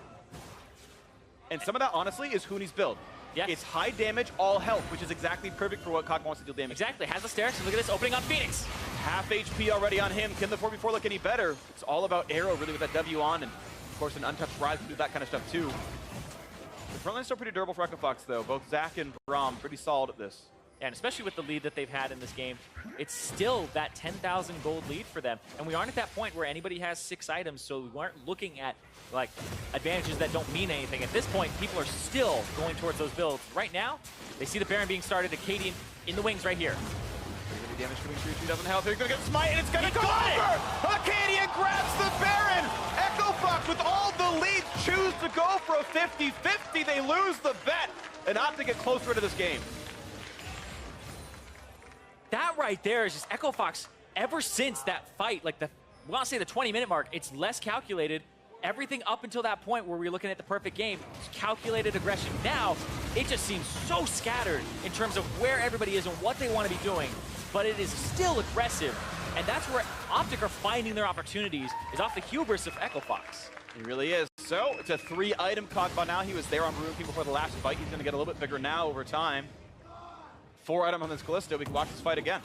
And some of that, honestly, is Huni's build. Yes. It's high damage, all health, which is exactly perfect for what Kog'Maw wants to deal damage. Exactly, has the stairs. Look at this opening on Phoenix. Half HP already on him. Can the 4v4 look any better? It's all about Arrow, really, with that W on, and of course an untouched Ryze can do that kind of stuff too. The front line's still pretty durable for Echo Fox, though. Both Zach and Braum pretty solid at this. Yeah, and especially with the lead that they've had in this game, it's still that 10,000 gold lead for them. And we aren't at that point where anybody has 6 items, so we aren't looking at like advantages that don't mean anything. At this point, people are still going towards those builds. Right now, they see the Baron being started, Acadian in the wings right here. Damage coming through, 2,000 health. They're going to get smite, and it's going to go over! Acadian grabs the Baron! Echo Fox, with all the leads, choose to go for a 50-50. They lose the bet and opt to get closer into this game. That right there is just Echo Fox. Ever since that fight, like I want to say the 20-minute mark, it's less calculated. Everything up until that point where we're looking at the perfect game, calculated aggression. Now, it just seems so scattered in terms of where everybody is and what they want to be doing. But it is still aggressive, and that's where OpTic are finding their opportunities, is off the hubris of Echo Fox. He really is. So, it's a 3-item Kog'Maw now. He was there on Maroon before the last fight. He's going to get a little bit bigger now over time. 4-item on this Callisto. We can watch this fight again.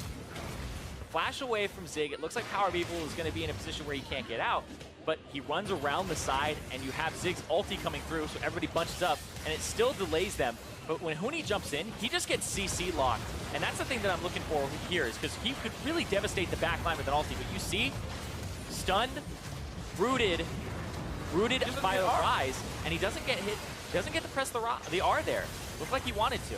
Flash away from Zig. It looks like Power Beeple is going to be in a position where he can't get out. but he runs around the side, and you have Zig's ulti coming through, so everybody bunches up, and it still delays them. But when Huni jumps in, he just gets CC locked. And that's the thing that I'm looking for here, is because he could really devastate the backline with an ulti. But you see, stunned, rooted by the rise, and he doesn't get hit, doesn't get to press the R there. Looked like he wanted to.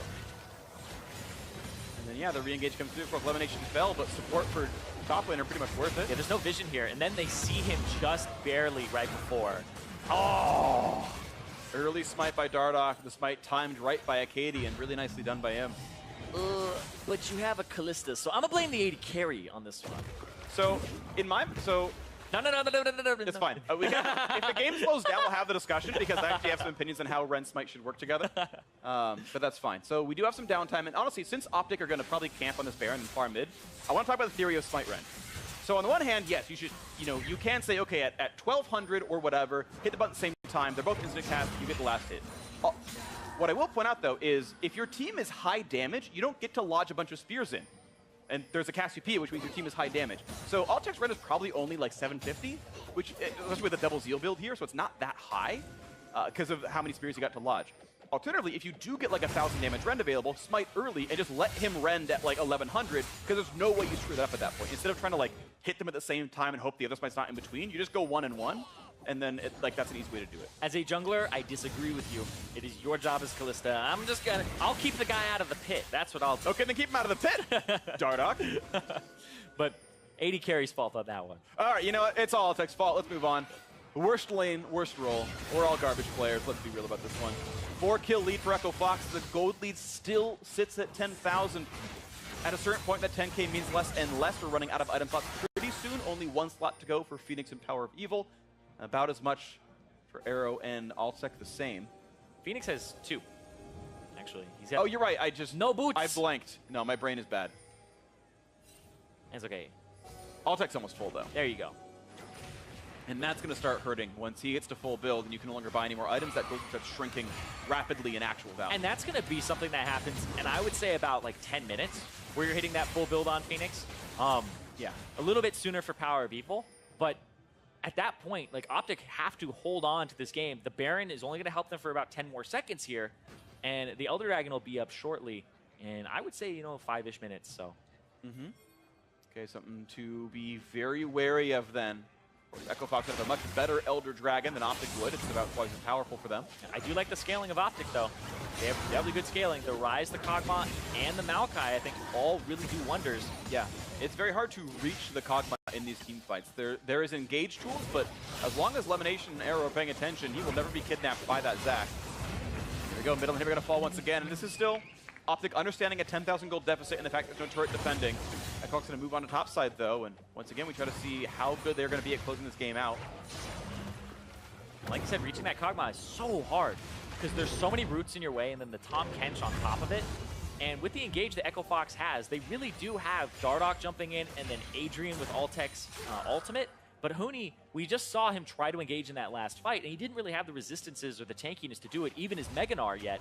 And then, yeah, the re-engage comes through. Of course, Elimination fell, but support for top lane are pretty much worth it. Yeah, there's no vision here. And then they see him just barely right before. Oh! Early smite by Dardoch, the smite timed right by Acadian, really nicely done by him. But you have a Callista, so I'm gonna blame the AD carry on this one. So, No. It's fine. If the game slows down, we'll have the discussion, because I actually have some opinions on how Ren Smite should work together. But that's fine. So we do have some downtime, and honestly, since OpTic are going to probably camp on this Baron and far mid, I want to talk about the theory of Smite Ren. So on the one hand, yes, you should, you can say, okay, at 1200 or whatever, hit the button at the same time. They're both instant cast, you get the last hit. What I will point out, though, is if your team is high damage, you don't get to lodge a bunch of spears in. And there's a cast UP, which means your team is high damage. So OpTic's Ren is probably only like 750, which, especially with a double Zeal build here, so it's not that high because of how many spears you got to lodge. Alternatively, if you do get like 1,000 damage Rend available, smite early and just let him Rend at like 1,100, because there's no way you screw that up at that point. Instead of trying to like hit them at the same time and hope the other smite's not in between, you just go 1 and 1. And then, that's an easy way to do it. As a jungler, I disagree with you. It is your job as Callista. I'll keep the guy out of the pit. That's what I'll do. Okay, then keep him out of the pit, Dardoch. But AD carry's fault on that one. All right, you know what? It's all OpTic's fault. Let's move on. Worst lane, worst role. We're all garbage players. Let's be real about this one. 4-kill lead for Echo Fox. The gold lead still sits at 10,000. At a certain point, that 10K means less and less. We're running out of item slots pretty soon. Only one slot to go for Phoenix and Power of Evil. About as much for Arrow and Allsec the same. Phoenix has 2, actually. Oh, you're right. no boots. I blanked. No, my brain is bad. It's okay. Allsec's almost full, though. There you go. And that's going to start hurting once he gets to full build and you can no longer buy any more items. That gold starts shrinking rapidly in actual value. And that's going to be something that happens, and I would say about like 10 minutes, where you're hitting that full build on Phoenix. Yeah, a little bit sooner for Power of Evil, but at that point, like, OpTic have to hold on to this game. The Baron is only going to help them for about 10 more seconds here, and the Elder Dragon will be up shortly. And I would say, 5-ish minutes, so. Okay, something to be very wary of then. Echo Fox has a much better Elder Dragon than OpTic would. It's about twice as powerful for them. I do like the scaling of OpTic, though. They have really good scaling. The Rise, the Kog'Maw, and the Maokai, I think, all really do wonders. Yeah, it's very hard to reach the Kog'Maw in these team fights. There is engage tools, but as long as Lemonation and Arrow are paying attention, he will never be kidnapped by that Zac. Here we go, middle, here we're going to fall once again, and this is still OpTic understanding a 10,000 gold deficit and the fact there's no turret defending. Echo's going to move on to top side, though, and once again, we try to see how good they're going to be at closing this game out. Like I said, reaching that Kog'Maw is so hard, because there's so many roots in your way, and then the Tahm Kench on top of it. And with the engage that Echo Fox has, they really do have Dardoch jumping in, and then Adrian with Alltech's ultimate. But Huni, we just saw him try to engage in that last fight, and he didn't really have the resistances or the tankiness to do it, even as Meganar yet.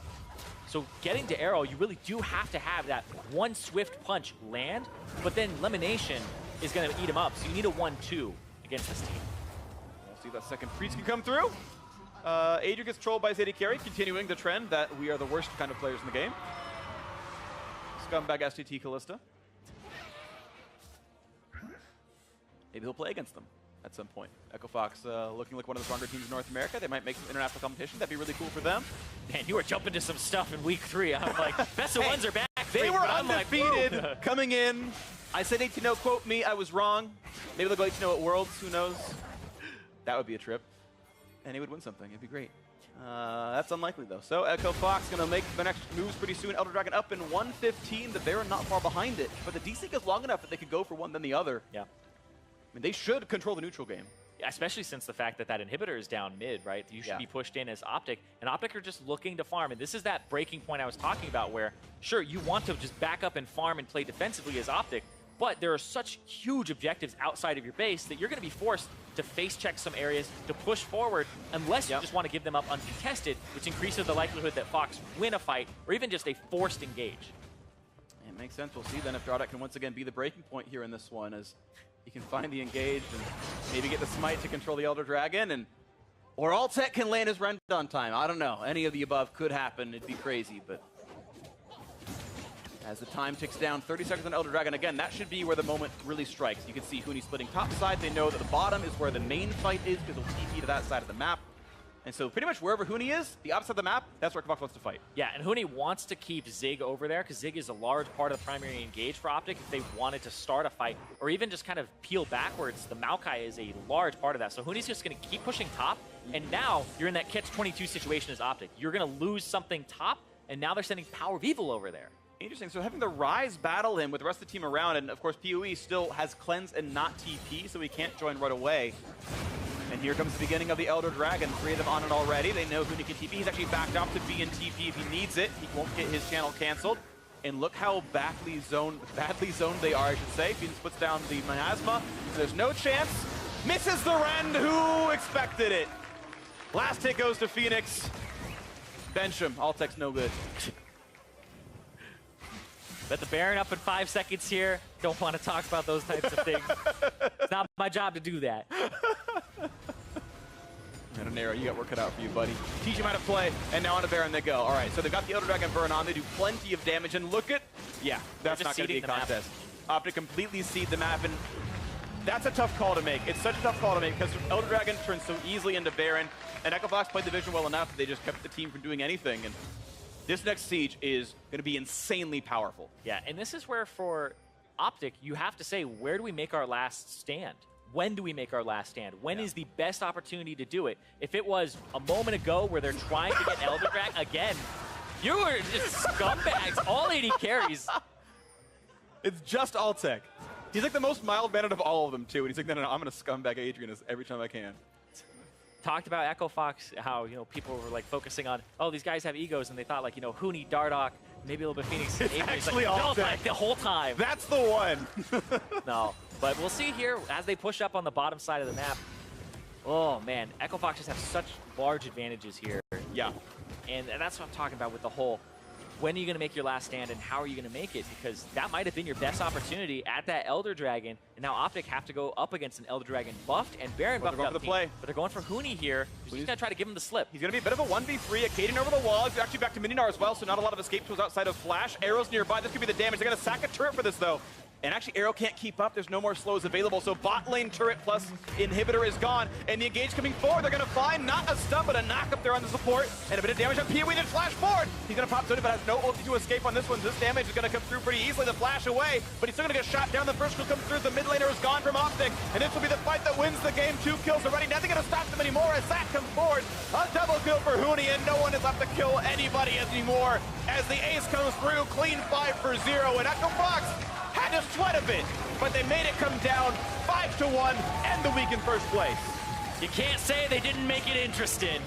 So getting to Arrow, you really do have to have that one swift punch land, but then Lemonation is going to eat him up, so you need a 1-2 against this team. We'll see if that second priest can come through. Adrian gets trolled by his AD carry, continuing the trend that we are the worst kind of players in the game. Scumbag STT Callista. Maybe he'll play against them at some point. Echo Fox looking like one of the stronger teams in North America. They might make some international competition. That'd be really cool for them. Man, you were jumping to some stuff in week 3. I'm like, best of ones are back. They were I'm undefeated like, coming in. I said 18-0, quote me, I was wrong. Maybe they'll go 18-0 at Worlds, who knows? That would be a trip. And he would win something, it'd be great. That's unlikely, though. So Echo Fox going to make the next moves pretty soon. Elder Dragon up in 115. The Baron not far behind it. But the DC is long enough that they could go for one, then the other. Yeah. I mean, they should control the neutral game. Yeah, especially since the fact that that inhibitor is down mid, right? You should be pushed in as OpTic. And OpTic are just looking to farm. And this is that breaking point I was talking about where, sure, you want to just back up and farm and play defensively as OpTic, but there are such huge objectives outside of your base that you're going to be forced to face check some areas, to push forward, unless you just want to give them up uncontested, which increases the likelihood that Fox win a fight, or even just a forced engage. It makes sense. We'll see then if Dardoch can once again be the breaking point here in this one, as he can find the engage and maybe get the smite to control the Elder Dragon, or OpTic can land his rend on time. I don't know. Any of the above could happen. It'd be crazy, but as the time ticks down, 30 seconds on Elder Dragon. Again, that should be where the moment really strikes. You can see Huni splitting top side. They know that the bottom is where the main fight is because they'll TP to that side of the map. And so pretty much wherever Huni is, the opposite of the map, that's where Xbox wants to fight. Yeah, and Huni wants to keep Zig over there because Zig is a large part of the primary engage for OpTic. If they wanted to start a fight or even just kind of peel backwards, the Maokai is a large part of that. So Huni's just going to keep pushing top, and now you're in that catch-22 situation as OpTic. You're going to lose something top, and now they're sending Power of Evil over there. Interesting. So having the Rise battle him with the rest of the team around, and of course PoE still has Cleanse and not TP, so he can't join right away. And here comes the beginning of the Elder Dragon. 3 of them on it already. They know Huni can TP. He's actually backed up to be in TP if he needs it. He won't get his channel canceled. And look how badly zoned they are, I should say. Phoenix puts down the Miasma. There's no chance. Misses the Rend. Who expected it? Last hit goes to Phoenix. Bench him. OpTic's no good. But the Baron up in 5 seconds here. Don't want to talk about those types of things. It's not my job to do that. And an arrow, you got work cut out for you, buddy. Teach him how to play, and now on a Baron they go. All right, so they've got the Elder Dragon burn on. They do plenty of damage, and look at... Yeah, that's not going to be a contest. OpTic completely seed the map, and that's a tough call to make. It's such a tough call to make because Elder Dragon turns so easily into Baron, and Echofox played the vision well enough that they just kept the team from doing anything. And this next siege is going to be insanely powerful. Yeah, and this is where for OpTic, you have to say, where do we make our last stand? When do we make our last stand? When is the best opportunity to do it? If it was a moment ago where they're trying to get Elder Dragon, again, you were just scumbags, all 80 carries. It's just OpTic. He's like the most mild-mannered of all of them, too. And he's like, no, I'm going to scumbag Adrian every time I can. Talked about Echo Fox, how, you know, people were like focusing on, oh, these guys have egos, and they thought like, you know, Huni, Dardoch, maybe a little bit Phoenix. It's actually like, OpTic. no, like the whole time. That's the one. No, but we'll see here as they push up on the bottom side of the map. Oh man, Echo Fox just have such large advantages here. Yeah. And that's what I'm talking about with the whole, when are you going to make your last stand and how are you going to make it? Because that might have been your best opportunity at that Elder Dragon. And now OpTic have to go up against an Elder Dragon buffed and Baron buffed up team. But they're going for Huni here. He's just going to try to give him the slip. He's going to be a bit of a 1v3. Akaden over the wall. He's actually back to Mininar as well, so not a lot of escape tools outside of Flash. Arrow's nearby. This could be the damage. They're going to sack a turret for this, though. And actually, Arrow can't keep up. There's no more slows available. So bot lane turret plus inhibitor is gone. And the engage coming forward. They're going to find not a stun, but a knock up there on the support. And a bit of damage on PoE. Then flash forward. He's going to pop Zony, but has no ulti to escape on this one. This damage is going to come through pretty easily. The flash away, but he's still going to get shot down. The first kill comes through. The mid laner is gone from OpTic. And this will be the fight that wins the game. 2 kills already. Nothing going to stop them anymore as Zach comes forward. A double kill for Huni, and no one is left to kill anybody anymore. As the ace comes through, clean 5 for 0. And Echo Fox had to sweat a bit, but they made it come down 5-1, end the week in first place. You can't say they didn't make it interesting.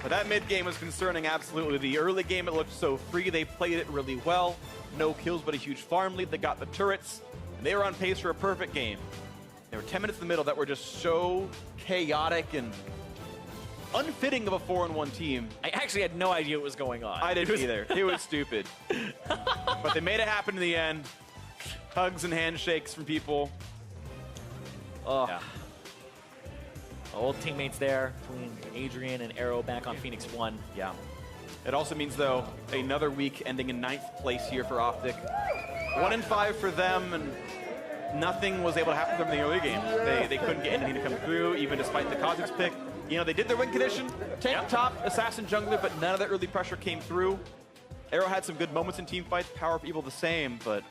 But that mid game was concerning, absolutely. The early game, it looked so free. They played it really well. No kills, but a huge farm lead. They got the turrets, and they were on pace for a perfect game. There were 10 minutes in the middle that were just so chaotic and unfitting of a 4-1 team. I actually had no idea what was going on. I didn't either. It was stupid. But they made it happen in the end. Hugs and handshakes from people. Oh. Yeah. Old teammates there between Adrian and Arrow back on Phoenix 1. Yeah. It also means, though, another week ending in 9th place here for OpTic. 1-5 for them, and nothing was able to happen to them in the early game. They couldn't get anything to come through, even despite the Kha'Zix pick. You know, they did their win condition, tank top, assassin jungler, but none of that early pressure came through. Arrow had some good moments in team fights, Power of Evil the same, but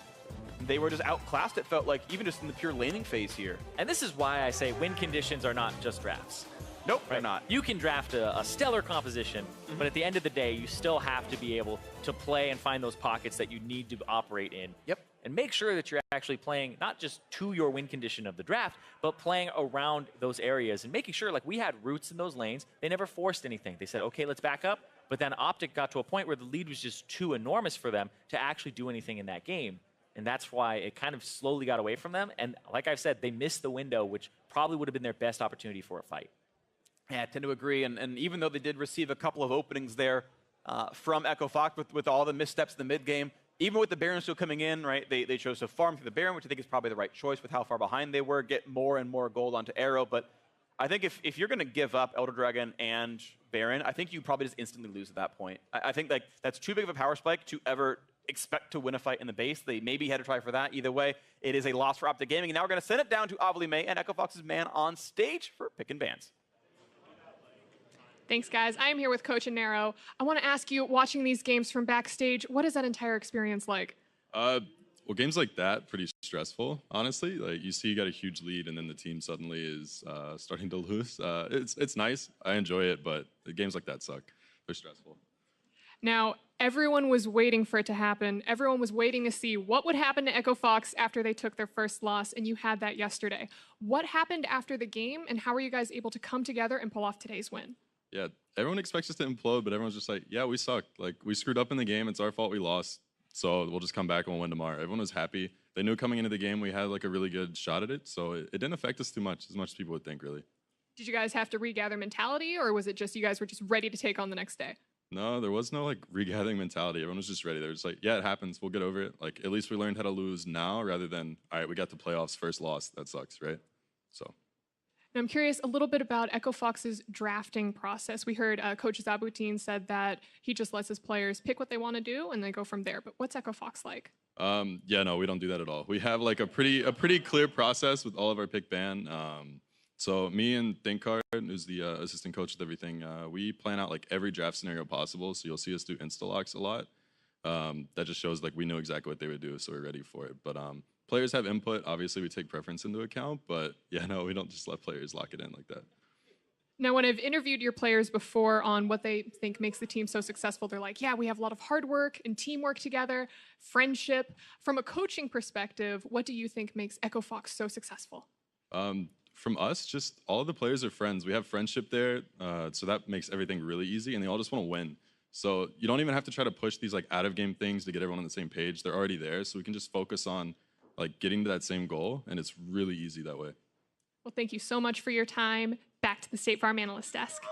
they were just outclassed, it felt like, even just in the pure laning phase here. And this is why I say win conditions are not just drafts. Nope, they're not. You can draft a stellar composition, but at the end of the day, you still have to be able to play and find those pockets that you need to operate in. Yep. And make sure that you're actually playing not just to your win condition of the draft, but playing around those areas and making sure, like, we had roots in those lanes. They never forced anything. They said, okay, let's back up. But then OpTic got to a point where the lead was just too enormous for them to actually do anything in that game. And that's why it kind of slowly got away from them. And like I've said, they missed the window, which probably would have been their best opportunity for a fight. Yeah, I tend to agree. And even though they did receive a couple of openings there from Echo Fox with all the missteps in the mid game, even with the Baron still coming in, right, they chose to farm through the Baron, which I think is probably the right choice with how far behind they were, get more and more gold onto Arrow. But I think if you're going to give up Elder Dragon and Baron, I think you probably just instantly lose at that point. I think like that's too big of a power spike to ever expect to win a fight in the base. They maybe had to try for that. Either way, it is a loss for OpTic Gaming. And now we're going to send it down to iwillGHOSTyou and EchoFox's man on stage for pick and bans. Thanks, guys. I am here with Coach and Nero. I want to ask you, watching these games from backstage, what is that entire experience like? Well, games like that, pretty stressful, honestly. Like, you see you got a huge lead, and then the team suddenly is starting to lose. It's nice. I enjoy it, but the games like that suck. They're stressful. Now, everyone was waiting for it to happen. Everyone was waiting to see what would happen to EchoFox after they took their first loss, and you had that yesterday. What happened after the game, and how were you guys able to come together and pull off today's win? Yeah, everyone expects us to implode, but everyone's just like, yeah, we sucked. Like, we screwed up in the game. It's our fault we lost. So we'll just come back and we'll win tomorrow. Everyone was happy. They knew coming into the game we had like a really good shot at it. So it didn't affect us too much, as much as people would think, really. Did you guys have to regather mentality, or was it just you guys were just ready to take on the next day? No, there was no like regathering mentality. Everyone was just ready. They were just like, yeah, it happens. We'll get over it. Like, at least we learned how to lose now rather than, all right, we got the playoffs, first loss. That sucks, right? So. Now, I'm curious a little bit about EchoFox's drafting process. We heard Coach Zabutin said that he just lets his players pick what they want to do and they go from there. But what's EchoFox like? Yeah, no, we don't do that at all. We have like a pretty clear process with all of our pick ban. So me and Thinkcard, who's the assistant coach with everything, we plan out like every draft scenario possible. So you'll see us do insta-locks a lot. That just shows like we know exactly what they would do, so we're ready for it. But players have input. Obviously, we take preference into account, but yeah, no, we don't just let players lock it in like that. Now, when I've interviewed your players before on what they think makes the team so successful, they're like, yeah, we have a lot of hard work and teamwork together, friendship. From a coaching perspective, what do you think makes EchoFox so successful? From us, just all of the players are friends. We have friendship there, so that makes everything really easy, and they all just want to win. So you don't even have to try to push these like out-of-game things to get everyone on the same page. They're already there, so we can just focus on like getting to that same goal, and it's really easy that way. Well, thank you so much for your time. Back to the State Farm Analyst Desk.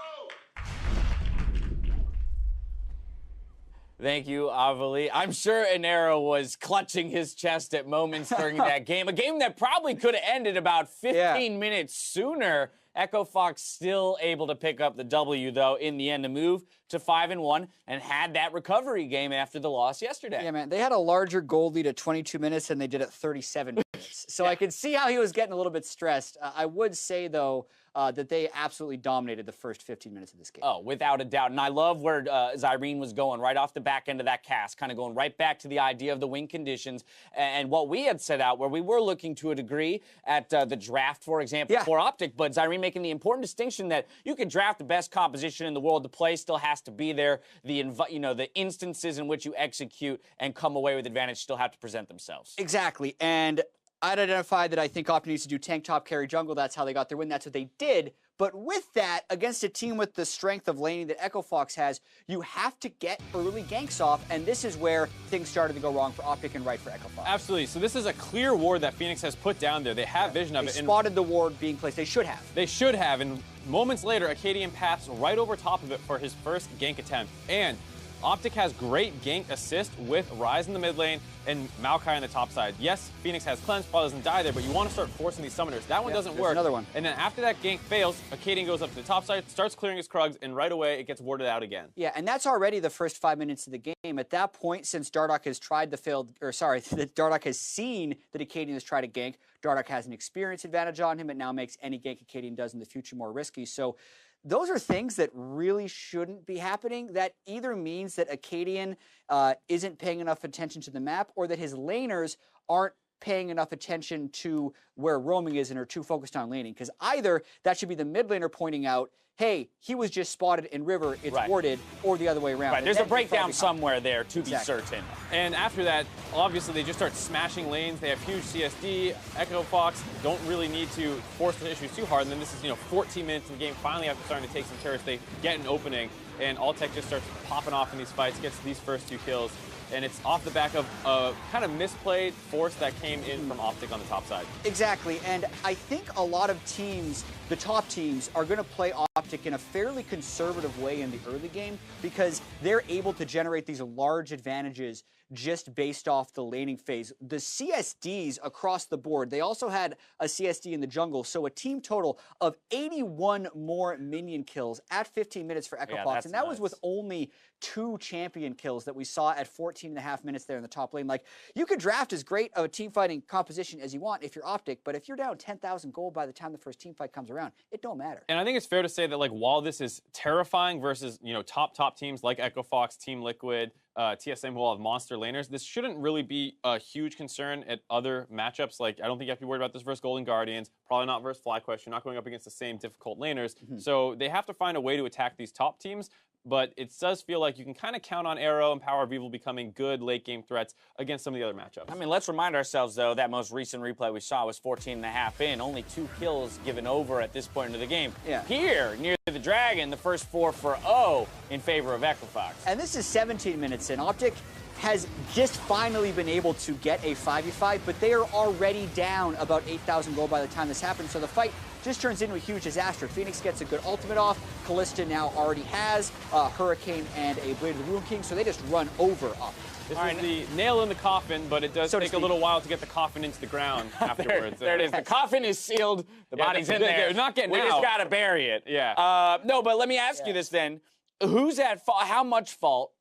Thank you, iwillGHOSTyou. I'm sure Enero was clutching his chest at moments during that game. A game that probably could have ended about 15 minutes sooner. EchoFox still able to pick up the W, though, in the end to move to 5-1 and had that recovery game after the loss yesterday. Yeah, man, they had a larger goal lead at 22 minutes than they did at 37 minutes. So I could see how he was getting a little bit stressed. I would say, though, that they absolutely dominated the first 15 minutes of this game. Oh, without a doubt. And I love where Zyrene was going right off the back end of that cast, kind of going right back to the idea of the win conditions and what we had set out, where we were looking to a degree at the draft, for example, for OpTic, but Zyrene making the important distinction that you can draft the best composition in the world. The play still has to be there. The instances in which you execute and come away with advantage still have to present themselves. Exactly. And I'd identified that I think OpTic needs to do tank, top, carry, jungle. That's how they got their win. That's what they did. But with that, against a team with the strength of laning that EchoFox has, you have to get early ganks off, and this is where things started to go wrong for OpTic and right for EchoFox. Absolutely. So this is a clear ward that Phoenix has put down there. They have vision of it. They spotted the ward being placed. They should have. They should have, and moments later, Acadian paths right over top of it for his first gank attempt. And OpTic has great gank assist with Ryze in the mid lane and Maokai on the top side. Yes, Phoenix has cleanse, probably doesn't die there, but you want to start forcing these summoners. That one doesn't work. Another one. And then after that gank fails, Acadian goes up to the top side, starts clearing his Krugs, and right away it gets warded out again. Yeah, and that's already the first 5 minutes of the game. At that point, since Dardoch has tried that Dardoch has seen that Acadian has tried a gank, Dardoch has an experience advantage on him. It now makes any gank Acadian does in the future more risky. So those are things that really shouldn't be happening. That either means that Acadian isn't paying enough attention to the map, or that his laners aren't paying enough attention to where roaming is and are too focused on laning. Because either that should be the mid laner pointing out, hey, he was just spotted in river, it's warded, or the other way around. Right, there's a breakdown somewhere there, to be certain. And after that, obviously, they just start smashing lanes. They have huge CSD. EchoFox don't really need to force the issues too hard. And then this is, 14 minutes in the game. Finally, after starting to take some turrets, they get an opening. And Alltech just starts popping off in these fights, gets these first 2 kills. And it's off the back of a kind of misplayed force that came in from OpTic on the top side. Exactly, and I think a lot of teams, the top teams, are going to play OpTic in a fairly conservative way in the early game because they're able to generate these large advantages just based off the laning phase. The CSDs across the board, they also had a CSD in the jungle, so a team total of 81 more minion kills at 15 minutes for EchoFox, and that was with only 2 champion kills that we saw at 14.5 minutes there in the top lane. Like, you could draft as great of a team fighting composition as you want if you're OpTic, but if you're down 10,000 gold by the time the first team fight comes around, it don't matter. And I think it's fair to say that, like, while this is terrifying versus, you know, top teams like EchoFox, Team Liquid, TSM, who all have monster laners, this shouldn't really be a huge concern at other matchups. Like, I don't think you have to be worried about this versus Golden Guardians, probably not versus FlyQuest. You're not going up against the same difficult laners. So they have to find a way to attack these top teams. But it does feel like you can kind of count on Arrow and Power of Evil becoming good late-game threats against some of the other matchups. I mean, let's remind ourselves, though, that most recent replay we saw was 14.5 in. Only 2 kills given over at this point into the game. Yeah. Here, near the Dragon, the first 4 for O in favor of EchoFox. And this is 17 minutes in. OpTic has just finally been able to get a 5v5, but they are already down about 8,000 gold by the time this happens. So the fight just turns into a huge disaster. Phoenix gets a good ultimate off. Callista now already has Hurricane and a Blade of the Ruin King, so they just run over OpTic. This is the nail in the coffin, but it does take a little while to get the coffin into the ground afterwards. There it is. The coffin is sealed. The body's in there. They're not getting We out. just got to bury it. Yeah. No, but let me ask you this then. Who's at fault? How much fault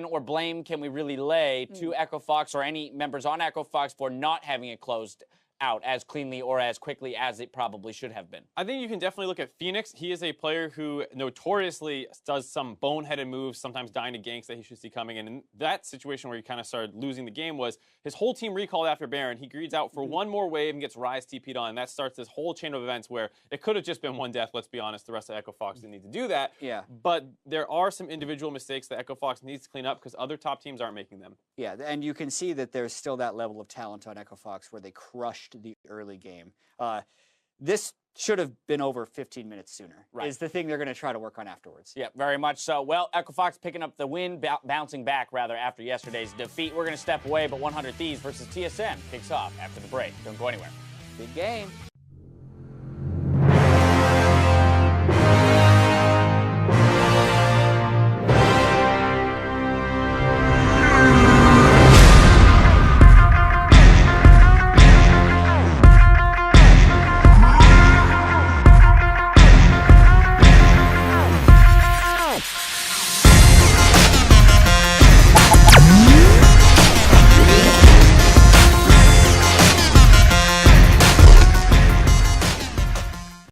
or blame can we really lay to EchoFox or any members on EchoFox for not having it closed out as cleanly or as quickly as it probably should have been? I think you can definitely look at Phoenix. He is a player who notoriously does some boneheaded moves, sometimes dying to ganks that he should see coming. And in that situation where he kind of started losing the game was his whole team recalled after Baron. He greeds out for one more wave and gets Rise TP'd on. And that starts this whole chain of events where it could have just been one death, let's be honest. The rest of EchoFox didn't need to do that. Yeah. But there are some individual mistakes that EchoFox needs to clean up because other top teams aren't making them. Yeah, and you can see that there's still that level of talent on EchoFox where they crushed the early game. This should have been over 15 minutes sooner, is the thing they're going to try to work on afterwards. Yeah, very much so. Well, EchoFox picking up the win, bouncing back, rather, after yesterday's defeat. We're going to step away, but 100 Thieves versus TSM kicks off after the break. Don't go anywhere. Big game.